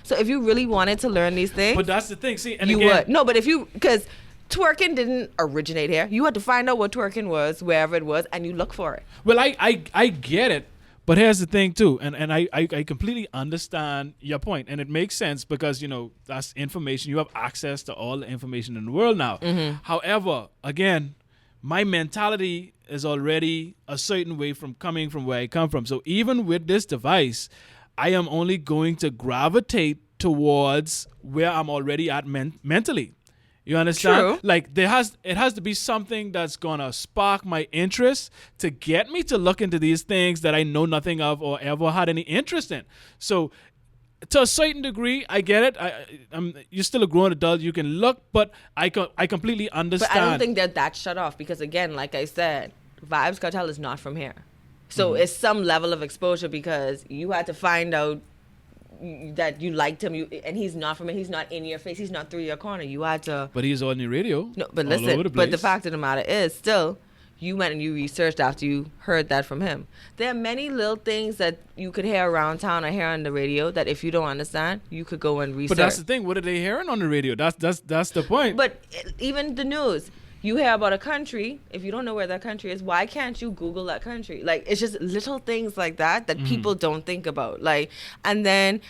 So if you really wanted to learn these things, But that's the thing. See, and you again, would. No, but because twerking didn't originate here. You had to find out what twerking was, wherever it was, and you look for it. well, I get it. But here's the thing too, and I completely understand your point, and it makes sense because that's information. You have access to all the information in the world now. Mm-hmm. However, again, my mentality is already a certain way from coming from where I come from. So even with this device, I am only going to gravitate towards where I'm already at mentally. You understand? True. Like it has to be something that's gonna spark my interest to get me to look into these things that I know nothing of or ever had any interest in. So to a certain degree, I get it. You're still a grown adult. You can look, but I completely understand. But I don't think they're that shut off because, again, like I said, Vibes Cartel is not from here. So it's some level of exposure because you had to find out that you liked him, and he's not from it. He's not in your face. He's not through your corner. You had to. But he's on the radio. No, but all over listen. the But the place. fact of the matter is, still, you went and you researched after you heard that from him. There are many little things that you could hear around town or hear on the radio that if you don't understand, you could go and research. But that's the thing. What are they hearing on the radio? That's the point. But even the news, you hear about a country. If you don't know where that country is, why can't you Google that country? Like, it's just little things like that people don't think about. Like, and then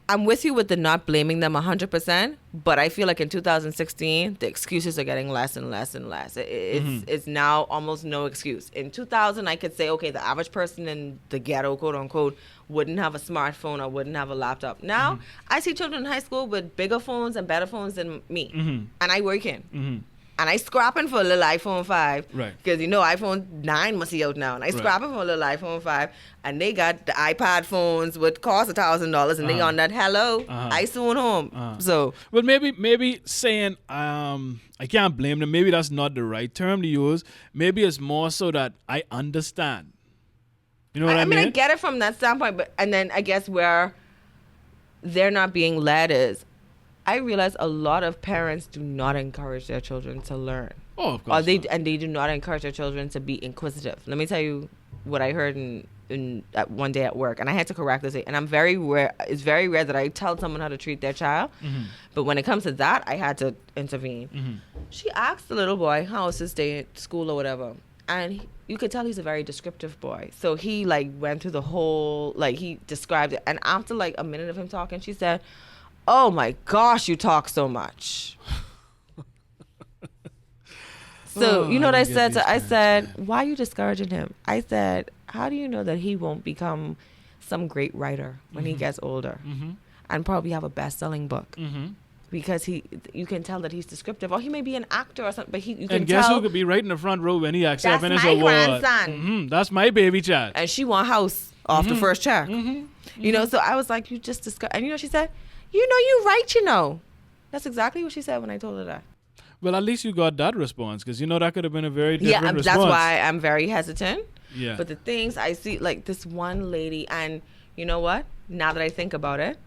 I'm with you with the not blaming them 100%, but I feel like in 2016, the excuses are getting less and less and less. It's now almost no excuse. In 2000, I could say, okay, the average person in the ghetto, quote unquote, wouldn't have a smartphone or wouldn't have a laptop. Now, I see children in high school with bigger phones and better phones than me, and I work in. And I scrapping for a little iPhone 5. Right. Because, iPhone 9 must be out now. And I scrapping for a little iPhone 5. And they got the iPad phones which cost $1,000. And they on that, hello, I soon home. So. Well, maybe saying I can't blame them. Maybe that's not the right term to use. Maybe it's more so that I understand. You know what I mean? I get it from that standpoint. And then I guess where they're not being led is, I realize a lot of parents do not encourage their children to learn. Oh, of course. They do not encourage their children to be inquisitive. Let me tell you what I heard in one day at work, and I had to correct this. And I'm very rare. It's very rare that I tell someone how to treat their child. But when it comes to that, I had to intervene. She asked the little boy how was his day at school or whatever, and you could tell he's a very descriptive boy. So he went through the whole he described it, and after a minute of him talking, she said, "Oh my gosh, you talk so much." So, you know what I said? I said, "Why are you discouraging him?" I said, "How do you know that he won't become some great writer when he gets older and probably have a best-selling book?" Because you can tell that he's descriptive, or he may be an actor or something. But you can tell. And guess who could be right in the front row when he accepts his award? Grandson. That's my baby child. And she want house off the first check. So I was like, "You just discuss," and she said, "You right. That's exactly what she said when I told her that. Well, at least you got that response, because that could have been a very different response. That's why I'm very hesitant. Yeah. But the things I see, this one lady, and you know what? Now that I think about it,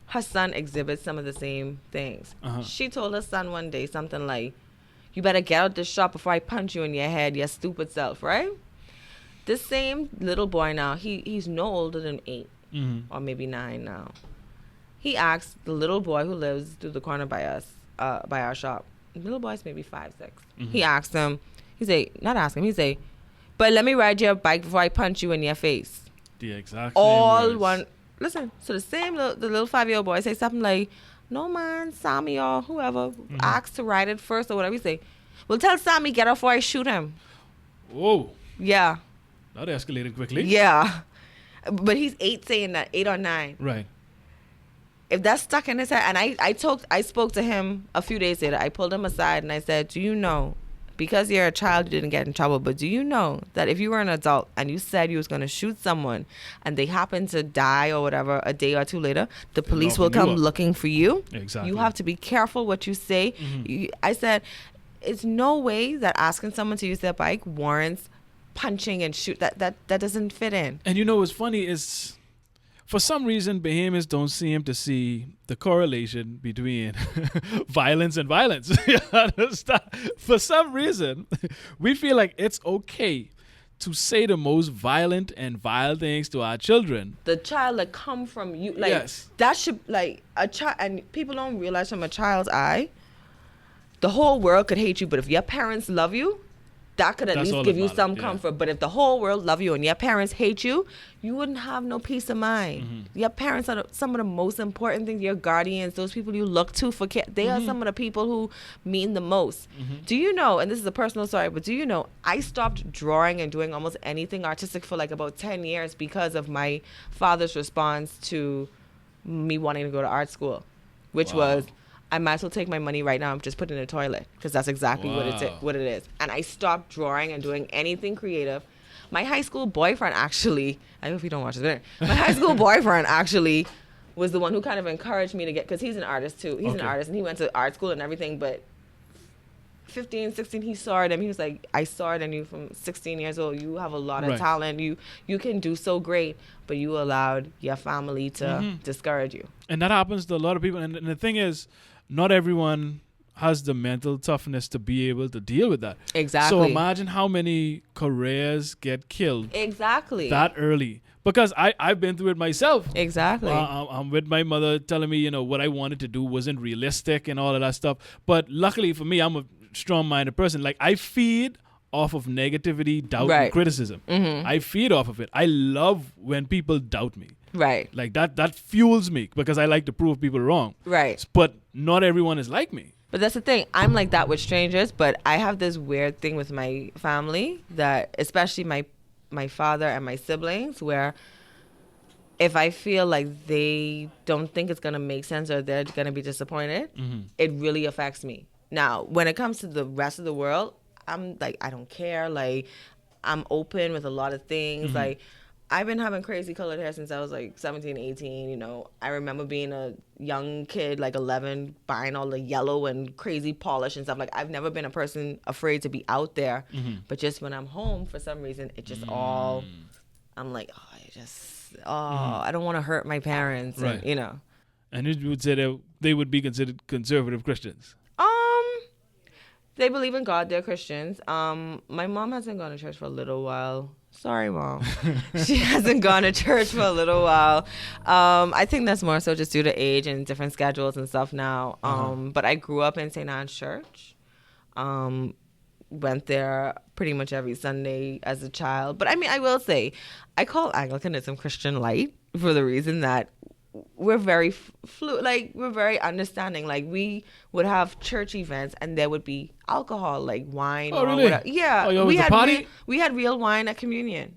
her son exhibits some of the same things. She told her son one day something like, "You better get out this shop before I punch you in your head, your stupid self," right? This same little boy now, he's no older than 8 or maybe 9 now. He asked the little boy who lives through the corner by us, by our shop. The little boy's maybe 5, 6. He asked him, he say, "But let me ride your bike before I punch you in your face." The exact All same words. one. Listen, so the little 5-year-old boy say something like, "No man, Sammy or whoever asked to ride it first," or whatever. He say, "Well, tell Sammy get off before I shoot him." Whoa. Yeah. That escalated quickly. Yeah. But he's 8 saying that, 8 or 9. Right. If that's stuck in his head, and I spoke to him a few days later. I pulled him aside and I said, "Do you know, because you're a child, you didn't get in trouble, but do you know that if you were an adult and you said you was going to shoot someone and they happen to die or whatever a day or two later, the police will come looking for you? Exactly. You have to be careful what you say." I said, it's no way that asking someone to use their bike warrants punching and shoot. That doesn't fit in. And you know what's funny is, for some reason, Bahamians don't seem to see the correlation between violence and violence. You understand? For some reason, we feel like it's okay to say the most violent and vile things to our children. The child that come from you, like, yes. That should, like, a child, and people don't realize from a child's eye, the whole world could hate you, but if your parents love you, that could at That's least give you some comfort. But if the whole world love you and your parents hate you, you wouldn't have no peace of mind. Mm-hmm. Your parents are some of the most important things. Your guardians, those people you look to for care, they are some of the people who mean the most. Mm-hmm. Do you know, and this is a personal story, but do you know, I stopped drawing and doing almost anything artistic for like about 10 years because of my father's response to me wanting to go to art school, which was, I might as well take my money right now and just put it in the toilet, because that's exactly what it is. And I stopped drawing and doing anything creative. My high school boyfriend actually, I hope you don't watch this, my high school boyfriend actually was the one who kind of encouraged me to get, because he's an artist too. He's an artist and he went to art school and everything, but 15, 16, he saw it and he was like, I saw it in you from 16 years old. You have a lot of talent. You can do so great, but you allowed your family to discourage you. And that happens to a lot of people. And the thing is, not everyone has the mental toughness to be able to deal with that. Exactly. So imagine how many careers get killed that early. Because I've been through it myself. Exactly. I'm with my mother telling me, what I wanted to do wasn't realistic and all of that stuff. But luckily for me, I'm a strong-minded person. Like, I feed off of negativity, doubt, and criticism. Mm-hmm. I feed off of it. I love when people doubt me. Right. Like, that fuels me because I like to prove people wrong. Right. But not everyone is like me. But that's the thing. I'm like that with strangers, but I have this weird thing with my family, that especially my father and my siblings, where if I feel like they don't think it's going to make sense or they're going to be disappointed, it really affects me. Now, when it comes to the rest of the world, I'm like, I don't care. Like, I'm open with a lot of things. Like, I've been having crazy colored hair since I was like 17, 18, I remember being a young kid, like 11, buying all the yellow and crazy polish and stuff. Like, I've never been a person afraid to be out there. But just when I'm home, for some reason, it just all, I'm like, I don't want to hurt my parents. Right. And, And you would say they would be considered conservative Christians. They believe in God. They're Christians. My mom hasn't gone to church for a little while. Sorry, Mom. She hasn't gone to church for a little while. I think that's more so just due to age and different schedules and stuff now. But I grew up in St. Anne's Church. Went there pretty much every Sunday as a child. But I mean, I will say, I call Anglicanism Christian light for the reason that we're very we're very understanding. Like, we would have church events and there would be alcohol, like wine. Oh, really? Whatever. Yeah. We had real wine at communion.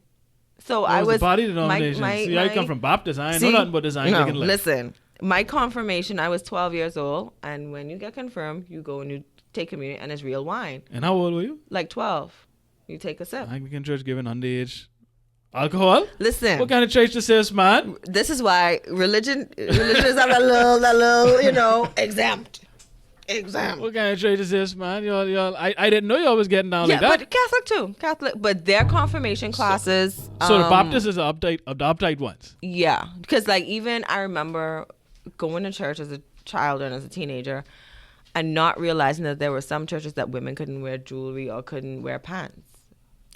So I was the party denomination. I come from Baptist. I ain't know nothing about this. Listen, my confirmation, I was 12 years old, and when you get confirmed, you go and you take communion, and it's real wine. And how old were you? Like 12. You take a sip. Anglican church giving underage alcohol? Listen. What kind of church this is, man? This is why religion is a little, exempt. What kind of church is this, man? Y'all, I didn't know y'all was getting down like that. Yeah, but Catholic too. Catholic. But their confirmation classes. So the Baptists is the uptight ones? Yeah. Because, like, even I remember going to church as a child and as a teenager and not realizing that there were some churches that women couldn't wear jewelry or couldn't wear pants.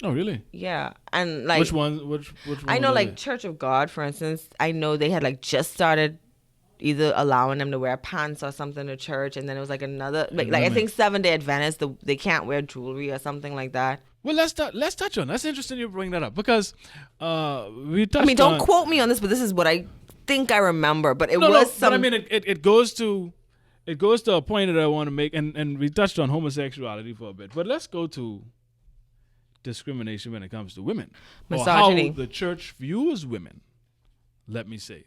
Oh, really? Yeah. And, like, which one I know, like, Church of God, for instance, I know they had, like, just started either allowing them to wear pants or something to church, and then it was like another, like I think Seventh-day Adventists, they can't wear jewelry or something like that. Well, let's touch on. That's interesting you bring that up, because we touched. I mean, don't quote me on this, but this is what I think I remember. But But I mean, it goes to a point that I want to make, and we touched on homosexuality for a bit, but let's go to discrimination when it comes to women, misogyny, or how the church views women. Let me say.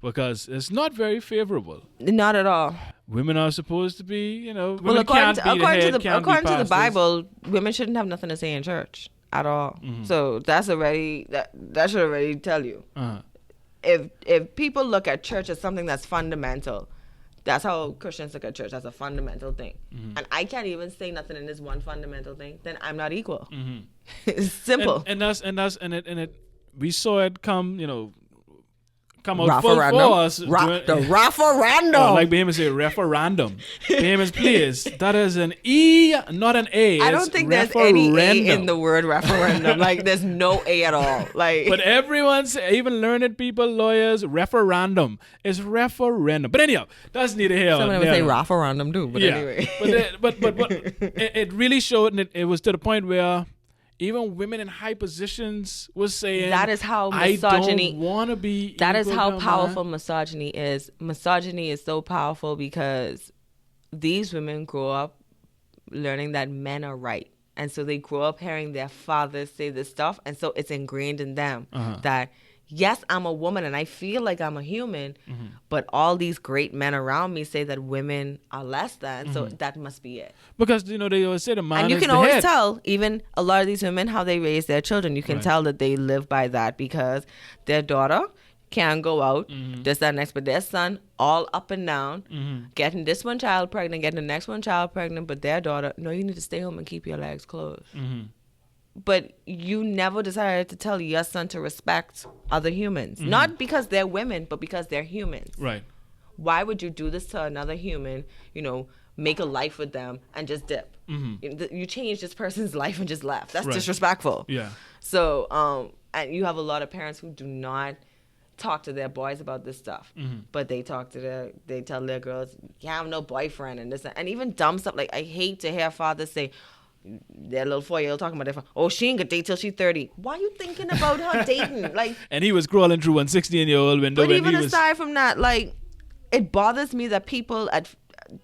Because it's not very favorable. Not at all. Women are supposed to be, well, according to the Bible, women shouldn't have nothing to say in church at all. Mm-hmm. So that's already that should already tell you. If people look at church as something that's fundamental, That's how Christians look at church, as a fundamental thing. And I can't even say nothing in this one fundamental thing, then I'm not equal. It's simple. And it we saw it come out full force. The referendum. Like Bahamas say, referendum. Bahamas, please. That is an E, not an A. I don't think there's any A in the word referendum. Like, there's no A at all. Like, but everyone's, even learned people, lawyers, referendum. It's referendum. But anyhow, that's neither here nor there. Someone would say referendum too, but anyway. But it really showed, and it was to the point where even women in high positions was saying, that is how misogyny. I don't want to be. That is how powerful misogyny is. Misogyny is so powerful because these women grow up learning that men are right. And so they grow up hearing their fathers say this stuff. And so it's ingrained in them that, yes, I'm a woman and I feel like I'm a human, but all these great men around me say that women are less than, so that must be it. Because, they always say the man and you is can the always head. tell, even a lot of these women, how they raise their children. You can tell that they live by that because their daughter can go out, this, that, next, but their son all up and down, getting this one child pregnant, getting the next one child pregnant, but their daughter, no, you need to stay home and keep your legs closed. But you never decided to tell your son to respect other humans. Not because they're women, but because they're humans. Right. Why would you do this to another human, make a life with them and just dip? You change this person's life and just left. That's disrespectful. Yeah. So, and you have a lot of parents who do not talk to their boys about this stuff, but they tell their girls, you have no boyfriend and this, and even dumb stuff. Like, I hate to hear fathers say, their little 4-year-old talking about their oh, she ain't gonna date till she's 30. Why are you thinking about her dating? Like, and he was crawling through one 16-year-old window. But even aside from that, like, it bothers me that people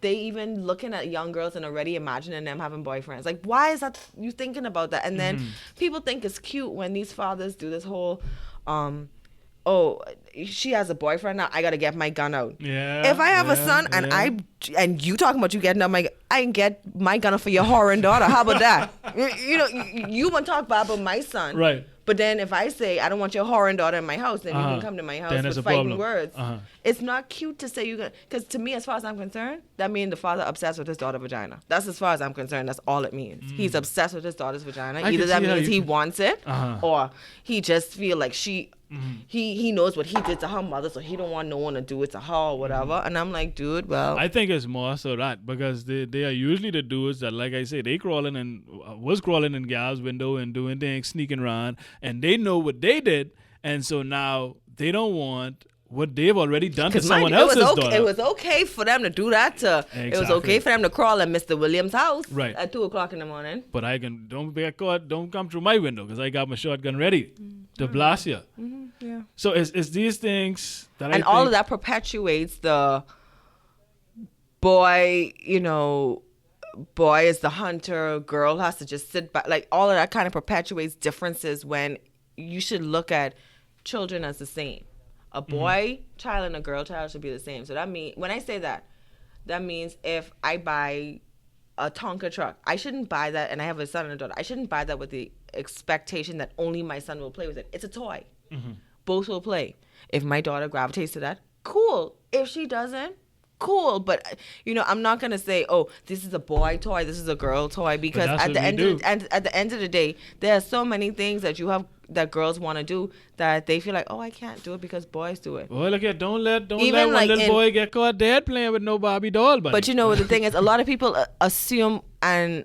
they even looking at young girls and already imagining them having boyfriends. Like, why is that you thinking about that? And then people think it's cute when these fathers do this whole oh, she has a boyfriend now, I gotta get my gun out. Yeah. If I have a son and you talking about you getting out I can get my gun out for your whoring daughter. How about that? You want to talk about my son. Right. But then if I say I don't want your whoring daughter in my house, then you can come to my house with fighting words. It's not cute to say you're gonna, because to me, as far as I'm concerned, that means the father obsessed with his daughter's vagina. That's as far as I'm concerned. That's all it means. He's obsessed with his daughter's vagina. Either that means he wants it, or he just feel like he knows what he did to her mother, so he don't want no one to do it to her or whatever. And I'm like, dude, well, I think it's more so that because they are usually the dudes that, like I say, they crawling and was crawling in gals' window and doing things, sneaking around, and they know what they did, and so now they don't want what they've already done to someone else's daughter. It was okay for them to do that. It was okay for them to crawl in Mr. Williams' house at 2:00 in the morning. But don't get caught. Don't come through my window because I got my shotgun ready to blast you. Yeah. So it's these things that and all of that perpetuates the boy. Boy is the hunter. Girl has to just sit back. Like, all of that kind of perpetuates differences when you should look at children as the same. A boy child and a girl child should be the same. So that means, when I say that means if I buy a Tonka truck, I shouldn't buy that, and I have a son and a daughter, I shouldn't buy that with the expectation that only my son will play with it. It's a toy. Both will play. If my daughter gravitates to that, cool. If she doesn't, cool. But I'm not gonna say, oh, this is a boy toy, this is a girl toy, because at the end of the day, there are so many things that you have that girls want to do that they feel like, oh, I can't do it because boys do it. Well, look at don't let one little boy get caught dead playing with no Barbie doll. Buddy. But the thing is, a lot of people assume, and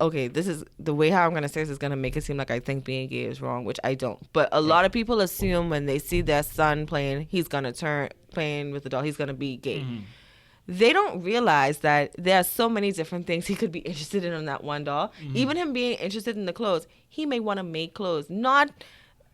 okay, this is the way how I'm gonna say this is gonna make it seem like I think being gay is wrong, which I don't. But a lot of people assume when they see their son playing with the doll, he's gonna be gay. They don't realize that there are so many different things he could be interested in on that one doll. Even him being interested in the clothes, he may want to make clothes, not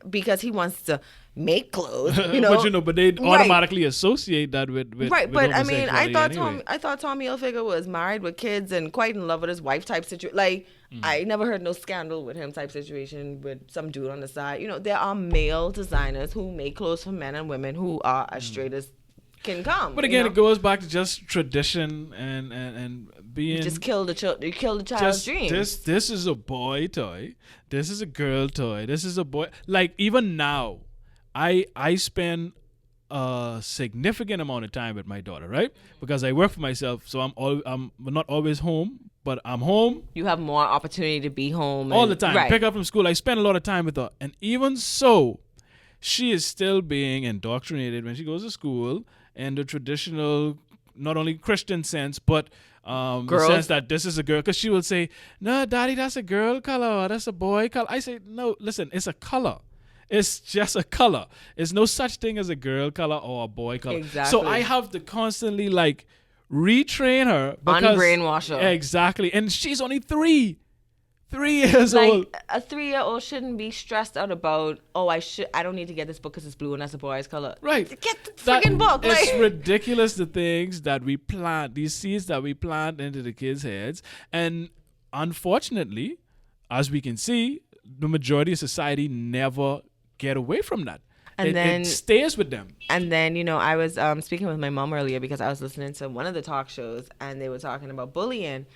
because he wants to make clothes, but they automatically associate that with right. With but I mean, I thought anyway. Tommy Hilfiger was married with kids and quite in love with his wife type situation. Like, I never heard no scandal with him type situation with some dude on the side. There are male designers who make clothes for men and women who are as straight as can come. But again, it goes back to just tradition and being. You just kill the child's dreams. This is a boy toy. This is a girl toy. This is a boy. Like, even now, I spend a significant amount of time with my daughter, right? Because I work for myself, so I'm not always home, but I'm home. You have more opportunity to be home all the time. Right. Pick up from school. I spend a lot of time with her, and even so, she is still being indoctrinated when she goes to school in the traditional, not only Christian sense, but the sense that this is a girl. Because she will say, "No, Daddy, that's a girl color. Or that's a boy color." I say, "No, listen, it's a color. It's just a color. There's no such thing as a girl color or a boy color." Exactly. So I have to constantly retrain her. Unbrainwash her. Exactly. And she's only 3 years old. A 3-year-old shouldn't be stressed out about, I don't need to get this book because it's blue and that's a boy's color. Right. Get the freaking book. It's ridiculous, the things that we plant, these seeds that we plant into the kids' heads. And unfortunately, as we can see, the majority of society never get away from that. And it stays with them. And then, I was speaking with my mom earlier because I was listening to one of the talk shows and they were talking about bullying.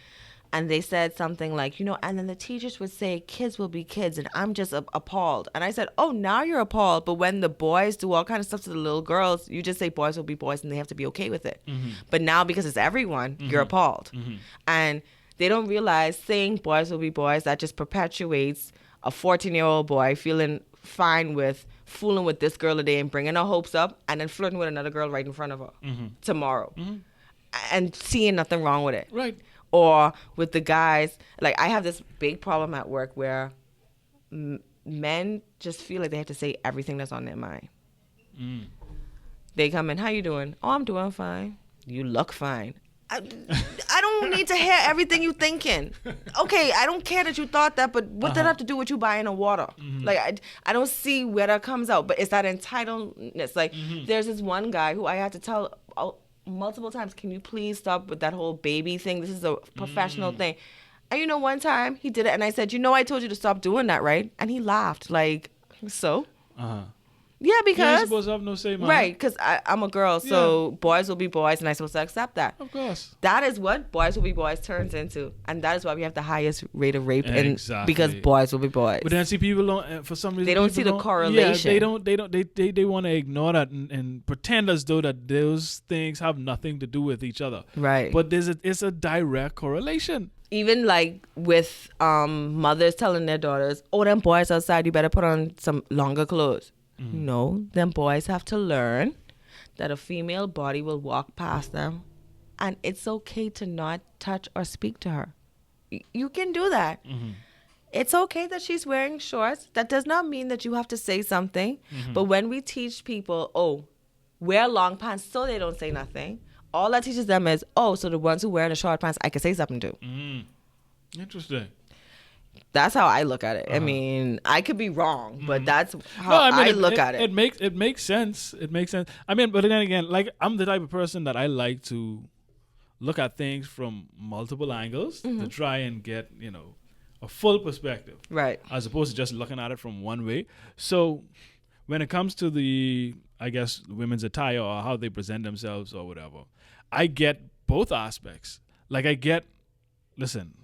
And they said something like, and then the teachers would say, kids will be kids. And I'm just appalled. And I said, oh, now you're appalled. But when the boys do all kind of stuff to the little girls, you just say boys will be boys and they have to be okay with it. Mm-hmm. But now because it's everyone, you're appalled. Mm-hmm. And they don't realize saying boys will be boys, that just perpetuates a 14-year-old boy feeling fine with fooling with this girl today and bringing her hopes up and then flirting with another girl right in front of her tomorrow and seeing nothing wrong with it. Right. Or with the guys, I have this big problem at work where men just feel like they have to say everything that's on their mind. They come in, how you doing? Oh, I'm doing fine. You look fine. I don't need to hear everything you thinking. Okay, I don't care that you thought that, but what does that have to do with you buying a water? I don't see where that comes out, but it's that entitledness. There's this one guy who I had to tell multiple times, can you please stop with that whole baby thing? This is a professional thing. And one time he did it and I said, I told you to stop doing that, right? And he laughed so? Yeah, because you're supposed to have no say, man. Right, because I'm a girl, so boys will be boys, and I'm supposed to accept that. Of course. That is what boys will be boys turns into, and that is why we have the highest rate of rape, exactly. because boys will be boys. But then see, people don't, for some reason, they don't see the correlation. Yeah, they want to ignore that and pretend as though that those things have nothing to do with each other. Right. But it's a direct correlation. Even with mothers telling their daughters, "Oh, them boys outside, you better put on some longer clothes." No, them boys have to learn that a female body will walk past them and it's okay to not touch or speak to her. You can do that. It's okay that she's wearing shorts. That does not mean that you have to say something. But when we teach people, wear long pants so they don't say nothing, all that teaches them is, so the ones who wear the short pants, I can say something to. Interesting. That's how I look at it. I mean, I could be wrong, but that's how I look at it. It makes sense. It makes sense. I mean, but then again, I'm the type of person that I like to look at things from multiple angles to try and get, a full perspective. Right. As opposed to just looking at it from one way. So when it comes to the, I guess, women's attire or how they present themselves or whatever, I get both aspects. Listen,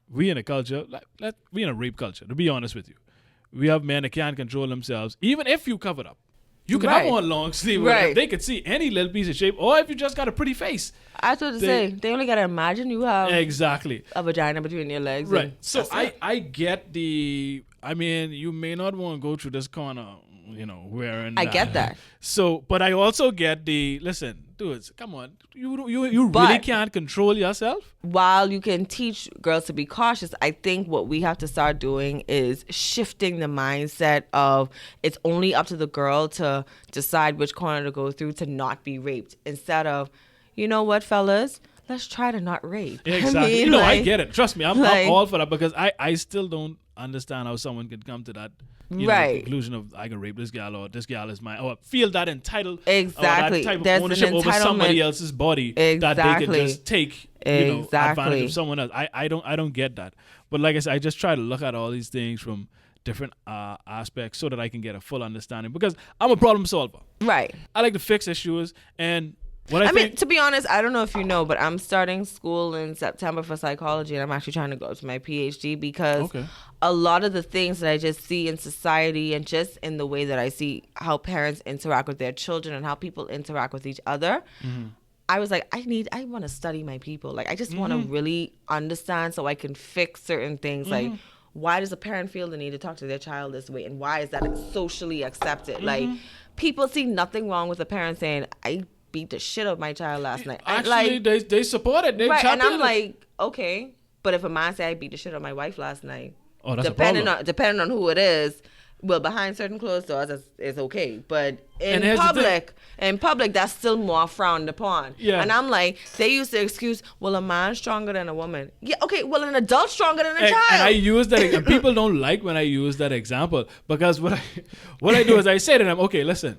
we in a culture, we in a rape culture, to be honest with you. We have men that can't control themselves, even if you cover it up. You can have on long sleeve. Right. They could see any little piece of shape, or if you just got a pretty face. I was supposed to say, they only got to imagine you have a vagina between your legs. Right. So I get you may not want to go through this corner, wearing I get that. So, but I also get listen, dudes, come on. You really can't control yourself? While you can teach girls to be cautious, I think what we have to start doing is shifting the mindset of it's only up to the girl to decide which corner to go through to not be raped. Instead of, you know what, fellas? Let's try to not rape. Exactly. I get it. Trust me, I'm all for that because I still don't understand how someone could come to that conclusion of I can rape this gal or this gal is mine or feel that entitled exactly or that type There's of ownership over somebody else's body that they can just take advantage of someone else. I don't get that. But like I said, I just try to look at all these things from different aspects so that I can get a full understanding because I'm a problem solver. Right. I like to fix issues and I mean, to be honest, I don't know if you know, but I'm starting school in September for psychology, and I'm actually trying to go to my PhD because a lot of the things that I just see in society and just in the way that I see how parents interact with their children and how people interact with each other, I was like, I want to study my people. Like, I just want to really understand so I can fix certain things. Like, why does a parent feel the need to talk to their child this way? And why is that socially accepted? Like, people see nothing wrong with a parent saying, I beat the shit out of my child last night. Actually, like, they support it. They and I'm like, okay. But if a man say I beat the shit out of my wife last night, that's depending on who it is, well, behind certain closed doors is okay. But in public, that's still more frowned upon. Yeah. And I'm like, they use the excuse, well, a man's stronger than a woman. Yeah, okay, well, an adult's stronger than a child. And I use that, and people don't like when I use that example, because what I do is I say to them, okay, listen,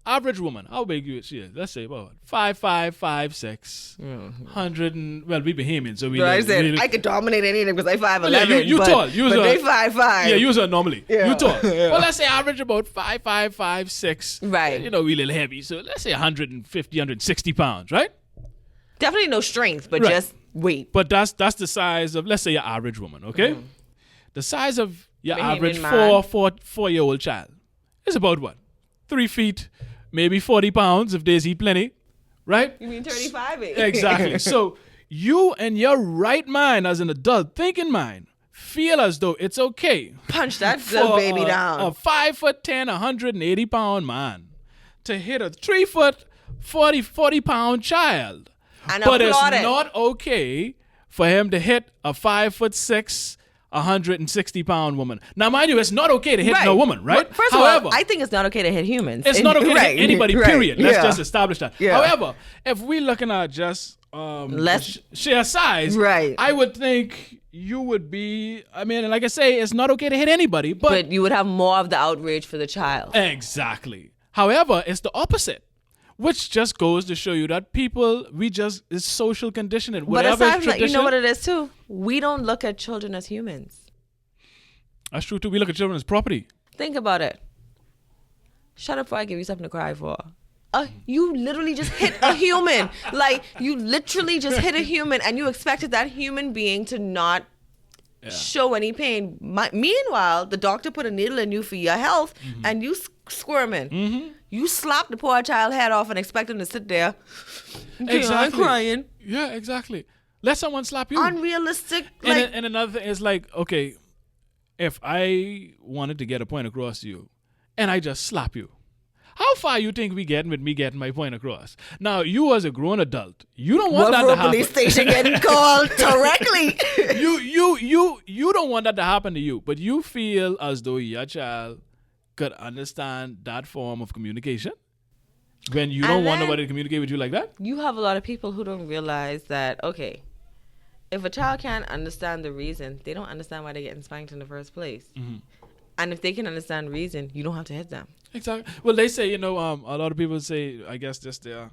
average woman, how big she is? Let's say about 5'5", 5'6", 100 and, well, we Bahamian, so we. I said I could dominate anything because I 5'11". Yeah, you tall. But they 5'5". Yeah, you was anomaly. Yeah. You tall. Well, let's say average about 5'5", 5'6". Right. You know, we a little heavy, so let's say 150, 160 pounds, right? Definitely no strength, but just weight. But that's the size of, let's say, your average woman, okay? The size of your average man. 4-year-old child is about what? 3 feet, maybe 40 pounds if there's eat plenty, right? You mean 35? Exactly. So you and your right mind as an adult thinking mind feel as though it's okay. Punch that little baby down. A 5'10", 180 pound man to hit a 3 foot, 40 pound child. And but it's applaud it. not okay for him to hit a 5'6", 160 pound woman. Now, mind you, it's not okay to hit no woman, right? Well, first of all, I think it's not okay to hit humans. It's not okay to hit anybody, period. Let's just establish that. Yeah. However, if we're looking at just less sheer size, right, I would think you would be, I mean, like I say, it's not okay to hit anybody, but you would have more of the outrage for the child. Exactly. However, it's the opposite. Which just goes to show you that people, it's social conditioning. Whatever is tradition. You know what it is too? We don't look at children as humans. That's true too. We look at children as property. Think about it. Shut up before I give you something to cry for. You literally just hit a human. Like, you literally just hit a human and you expected that human being to not show any pain. Meanwhile, the doctor put a needle in you for your health and you squirming. You slapped the poor child head off and expect him to sit there. Exactly. Crying. Yeah, exactly. Let someone slap you. Unrealistic. And another thing is like, okay, if I wanted to get a point across to you and I just slap you, how far you think we getting with me getting my point across? Now, you as a grown adult, you don't want that to happen. Police station getting called directly. You don't want that to happen to you, but you feel as though your child could understand that form of communication when you don't want nobody to communicate with you like that? You have a lot of people who don't realize that, okay, if a child can't understand the reason, they don't understand why they're getting spanked in the first place. And if they can understand reason, you don't have to hit them. Exactly. Well, they say, a lot of people say, I guess just they're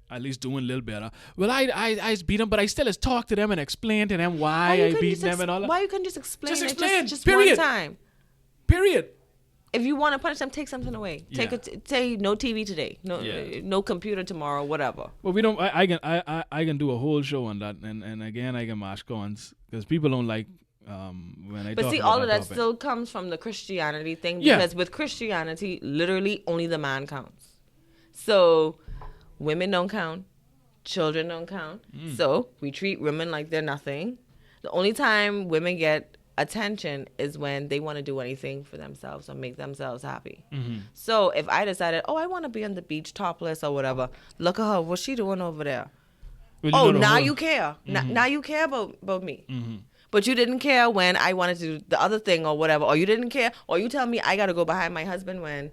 at least doing a little better. Well, I beat them, but I still talk to them and explain to them why I beat them and all that. Why you couldn't just explain it just period. one time? Period. If you want to punish them, take something away. Say no TV today, no computer tomorrow, whatever. Well, we don't. I can do a whole show on that, and again I can mash cons because people don't like when I. But talk see, about all of that topic. still comes from the Christianity thing because with Christianity, literally only the man counts. So women don't count, children don't count. So we treat women like they're nothing. The only time women get attention is when they want to do anything for themselves or make themselves happy. So if I decided, I want to be on the beach topless or whatever, look at her, what's she doing over there? Well, now you care. Now you care about me. But you didn't care when I wanted to do the other thing or whatever, or you didn't care, or you tell me I got to go behind my husband when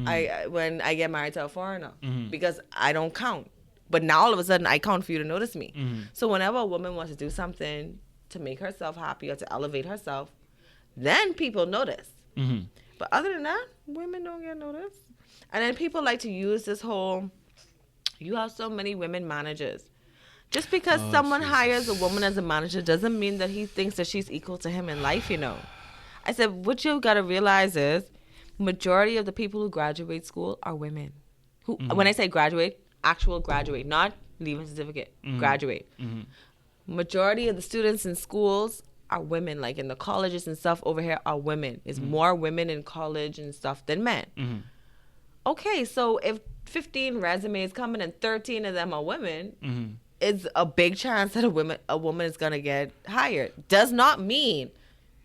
I get married to a foreigner because I don't count. But now all of a sudden I count for you to notice me. So whenever a woman wants to do something to make herself happy or to elevate herself, then people notice. But other than that, women don't get noticed. And then people like to use this whole, you have so many women managers. Just because someone hires a woman as a manager doesn't mean that he thinks that she's equal to him in life, I said, what you got to realize is majority of the people who graduate school are women. Who, when I say graduate, actual graduate, not leaving certificate, graduate. Majority of the students in schools are women. Like in the colleges and stuff over here are women. It's more women in college and stuff than men. Okay, so if 15 resumes coming and 13 of them are women, it's a big chance that a woman is gonna get hired. Does not mean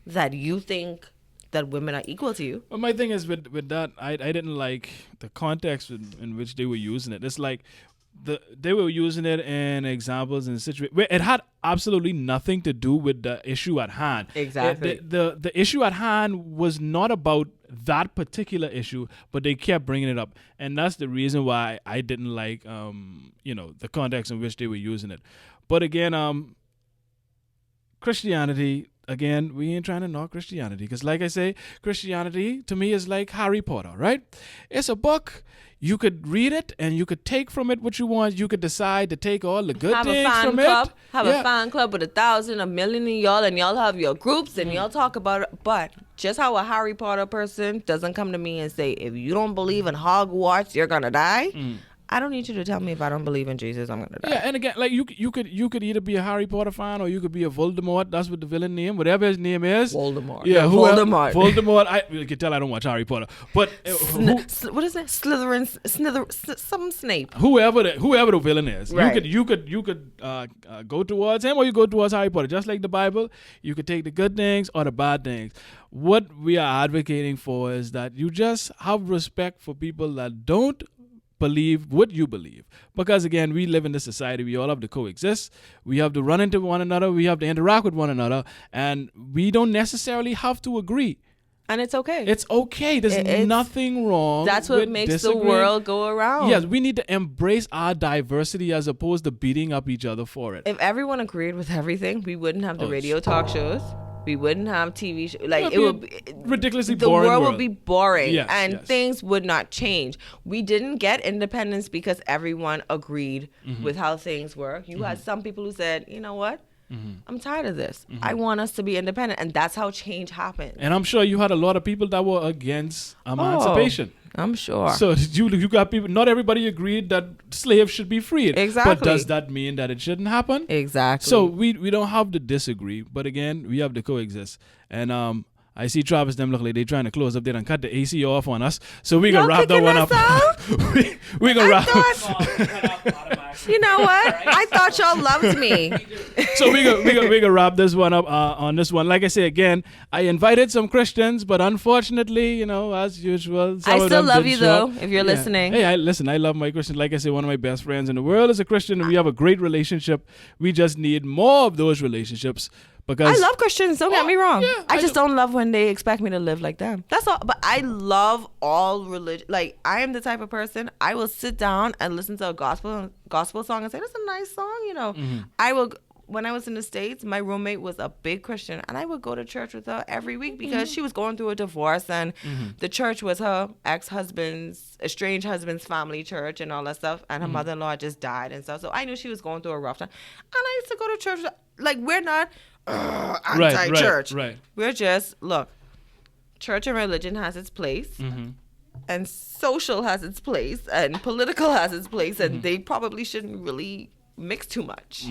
that you think that women are equal to you. Well, my thing is with that, I didn't like the context in which they were using it. It's like they were using it in examples and situations where it had absolutely nothing to do with the issue at hand. Exactly. The issue at hand was not about that particular issue, but they kept bringing it up, and that's the reason why I didn't like the context in which they were using it. But again, Christianity. Again, we ain't trying to knock Christianity because, like I say, Christianity to me is like Harry Potter, right? It's a book. You could read it and you could take from it what you want. You could decide to take all the good things from it. Have a fan club with 1,000, 1,000,000 of y'all, and y'all have your groups and y'all talk about it. But just how a Harry Potter person doesn't come to me and say, if you don't believe in Hogwarts, you're gonna die. I don't need you to tell me if I don't believe in Jesus, I'm gonna die. Yeah, and again, like you could either be a Harry Potter fan or you could be a Voldemort. That's what the villain name, whatever his name is. Voldemort. Yeah, Voldemort. Voldemort. You can tell I don't watch Harry Potter, but what is it? Slytherin, some Snape. Whoever the villain is, right. you could go towards him or you go towards Harry Potter. Just like the Bible, you could take the good things or the bad things. What we are advocating for is that you just have respect for people that don't believe what you believe, because again, we live in this society. We all have to coexist. We have to run into one another. We have to interact with one another, and we don't necessarily have to agree. And it's okay. It's okay. There's nothing wrong. That's what makes the world go around. Yes, we need to embrace our diversity as opposed to beating up each other for it. If everyone agreed with everything, we wouldn't have the radio talk shows. We wouldn't have TV shows. Like, it would be ridiculously the boring. The world would be boring, yes, and yes. things would not change. We didn't get independence because everyone agreed with how things were. You had some people who said, you know what? I'm tired of this. I want us to be independent. And that's how change happens. And I'm sure you had a lot of people that were against emancipation. I'm sure. So you got people, not everybody agreed that slaves should be freed. Exactly. But does that mean that it shouldn't happen? Exactly. So we don't have to disagree, but again, we have to coexist. And I see Travis them look like they trying to close up there and cut the AC off on us. So we gonna wrap that one up. we gonna wrap. You know what? I thought y'all loved me. So we gonna wrap this one up on this one. Like I say again, I invited some Christians, but unfortunately, as usual, I still love you though. If you're listening, hey, I love my Christian. Like I say, one of my best friends in the world is a Christian, and we have a great relationship. We just need more of those relationships. Because I love Christians, don't get me wrong. Yeah, I just don't love when they expect me to live like them. That's all. But I love all religion. Like, I am the type of person, I will sit down and listen to a gospel song and say, that's a nice song, I will, when I was in the States, my roommate was a big Christian, and I would go to church with her every week because she was going through a divorce, and the church was her estranged husband's family church and all that stuff, and her mother-in-law just died and stuff. So I knew she was going through a rough time. And I used to go to church. Like, we're not anti-church. Right. We're just, look, church and religion has its place, and social has its place, and political has its place, and they probably shouldn't really mix too much.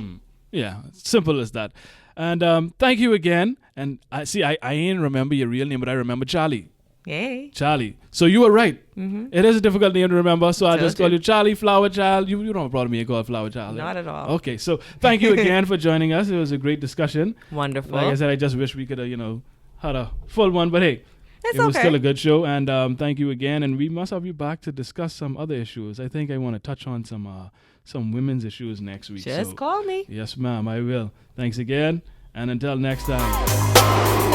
Yeah, simple as that. And thank you again. And I ain't remember your real name, but I remember Charlie. Yay. Charlie. So you were right. It is a difficult name to remember, so I just call you Charlie Flowerchild. You don't have a problem being called Flowerchild. Not at all. Okay, so thank you again for joining us. It was a great discussion. Wonderful. Like I said, I just wish we could have, had a full one, but hey, it was still a good show. And thank you again. And we must have you back to discuss some other issues. I think I want to touch on some women's issues next week. Just call me. Yes, ma'am, I will. Thanks again. And until next time.